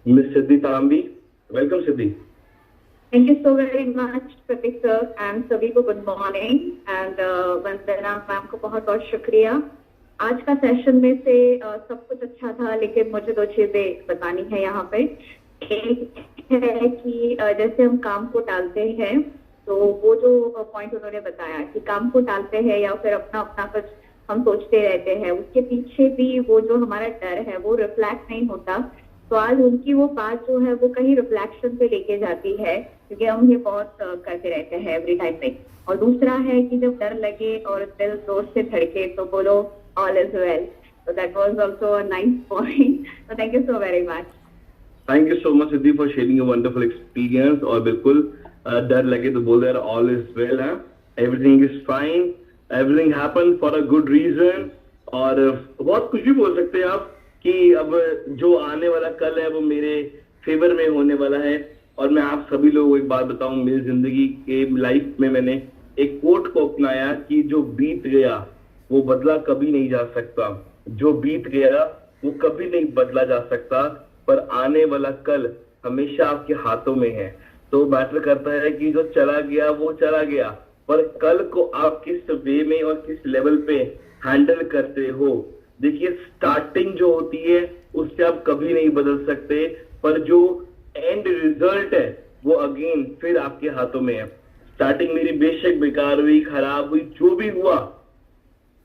miss Siddhi Tambi. Welcome Siddhi. Thank you so very much Pratik sir, and सभी को good morning. And Vandana ma'am को बहुत बहुत शुक्रिया। आज का सेशन में से सब कुछ अच्छा था, लेकिन मुझे दो चीजें बतानी है यहाँ पे। एक है कि जैसे हम काम को टालते हैं, तो वो जो पॉइंट उन्होंने बताया कि काम को टालते हैं या फिर अपना अपना कुछ हम सोचते रहते हैं, उसके पीछे भी वो जो हमारा डर है वो रिफ्लेक्ट नहीं होता। तो आज उनकी वो बात जो है वो कहीं रिफ्लेक्शन पे लेके जाती है, क्योंकि हम ये बहुत करते रहते हैं एवरी टाइम पे। और दूसरा है कि जब डर लगे और दिल जोर से धड़के तो बोलो all is well. So that was also a nice point. So thank you so very much. Thank you so much Siddhi for sharing a wonderful experience. और बिल्कुल डर लगे तो बोल दे ऑल इज वेल है, everything is fine, everything happen for a good reason. और बहुत कुछ भी बोल सकते हैं आप, कि अब जो आने वाला कल है वो मेरे फेवर में होने वाला है। और मैं आप सभी लोगों को एक बात बताऊं, मेरी जिंदगी के लाइफ में मैंने एक कोट को अपनाया कि जो बीत गया वो बदला कभी नहीं जा सकता, जो बीत गया वो कभी नहीं बदला जा सकता, पर आने वाला कल हमेशा आपके हाथों में है। तो मैटर करता है कि जो चला गया वो चला गया, पर कल को आप किस वे में और किस लेवल पे हैंडल करते हो। देखिए स्टार्टिंग जो होती है उससे आप कभी नहीं बदल सकते, पर जो एंड रिजल्ट है वो अगेन फिर आपके हाथों में है। स्टार्टिंग मेरी बेशक बेकार हुई, खराब हुई, जो भी हुआ,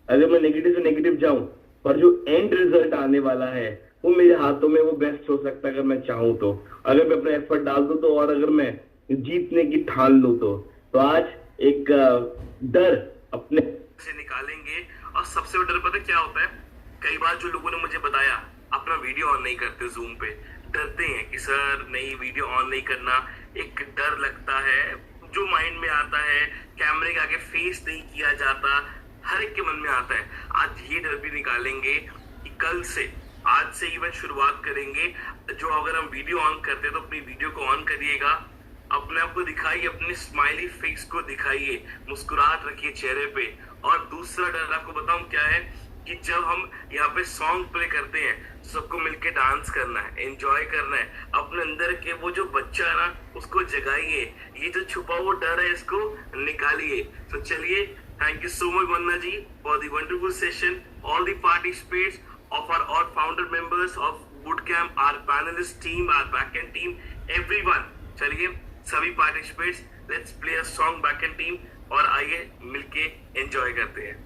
अगर मैं नेगेटिव से नेगेटिव जाऊं, पर जो एंड रिजल्ट आने वाला है वो मेरे हाथों में, वो बेस्ट हो सकता है अगर मैं चाहूं तो, अगर मैं अपना एफर्ट डाल दूं तो, और अगर मैं जीतने की ठान लूं तो आज एक डर अपने से निकालेंगे। और सबसे बड़ा डर पता क्या होता है, कई बार जो लोगों ने मुझे बताया अपना वीडियो ऑन नहीं करते जूम पे, डरते हैं कि सर नहीं वीडियो ऑन नहीं करना, एक डर लगता है जो माइंड में आता है, कैमरे के आगे फेस नहीं किया जाता, हर एक के मन में आता है। आज ये डर भी निकालेंगे कि कल से, आज से इवन शुरुआत करेंगे, जो अगर हम वीडियो ऑन करते हैं तो अपनी वीडियो को ऑन करिएगा, अपने आप को दिखाइए, अपने स्माइली फेस को दिखाइए, मुस्कुराहट रखिए चेहरे पे। और दूसरा डर आपको बताऊं क्या है, कि जब हम यहाँ पे सॉन्ग प्ले करते हैं सबको मिलके डांस करना है, एंजॉय करना है, अपने अंदर के वो जो बच्चा है ना उसको जगाइए, ये जो छुपा वो डर है इसको निकालिए। तो चलिए, thank you so much Vanna ji for the wonderful session, all the participants of our all founder members of bootcamp, our panelist team, our backend team, everyone। चलिए सभी participants, let's play a song backend team, और आइए मिलके enjoy करते हैं।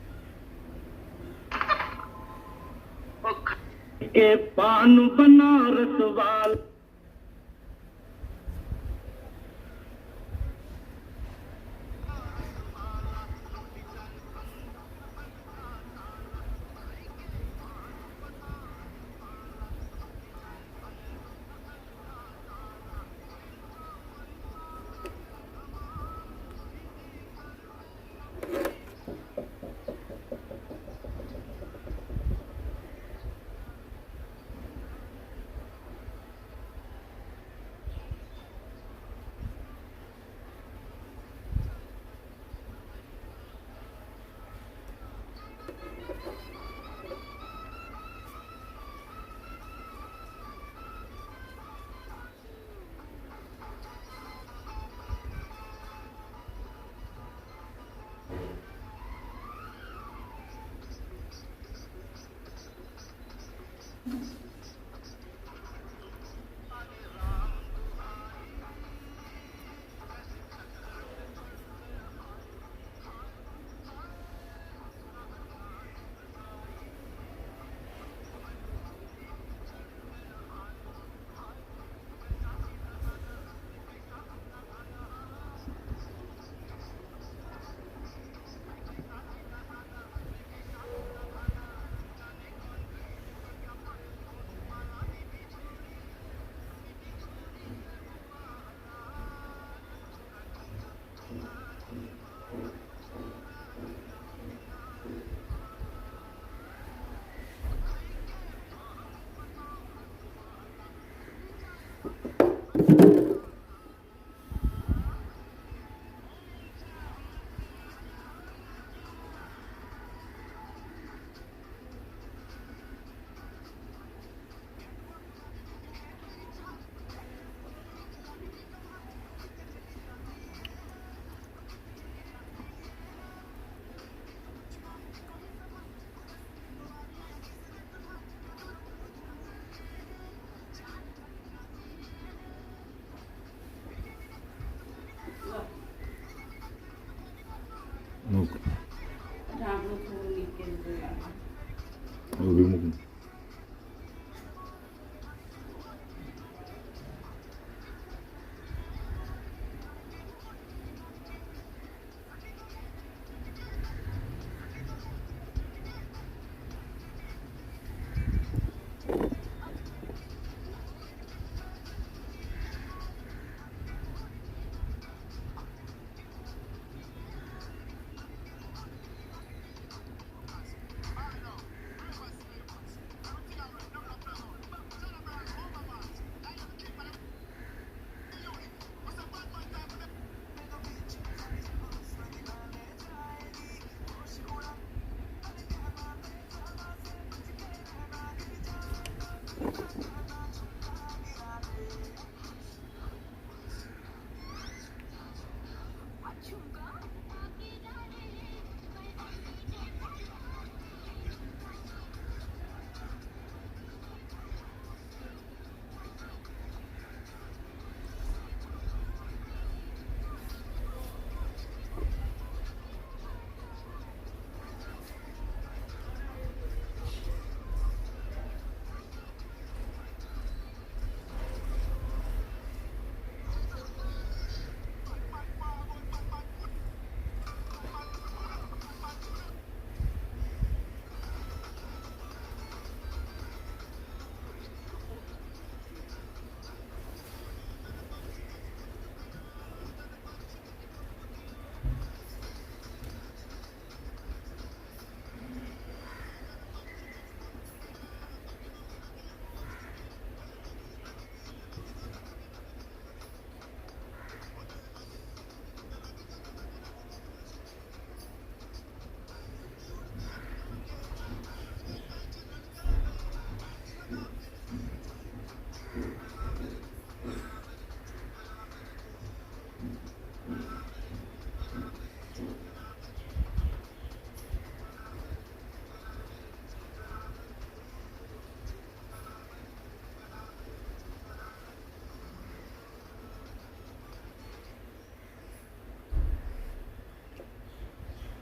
के पान बनारस वाल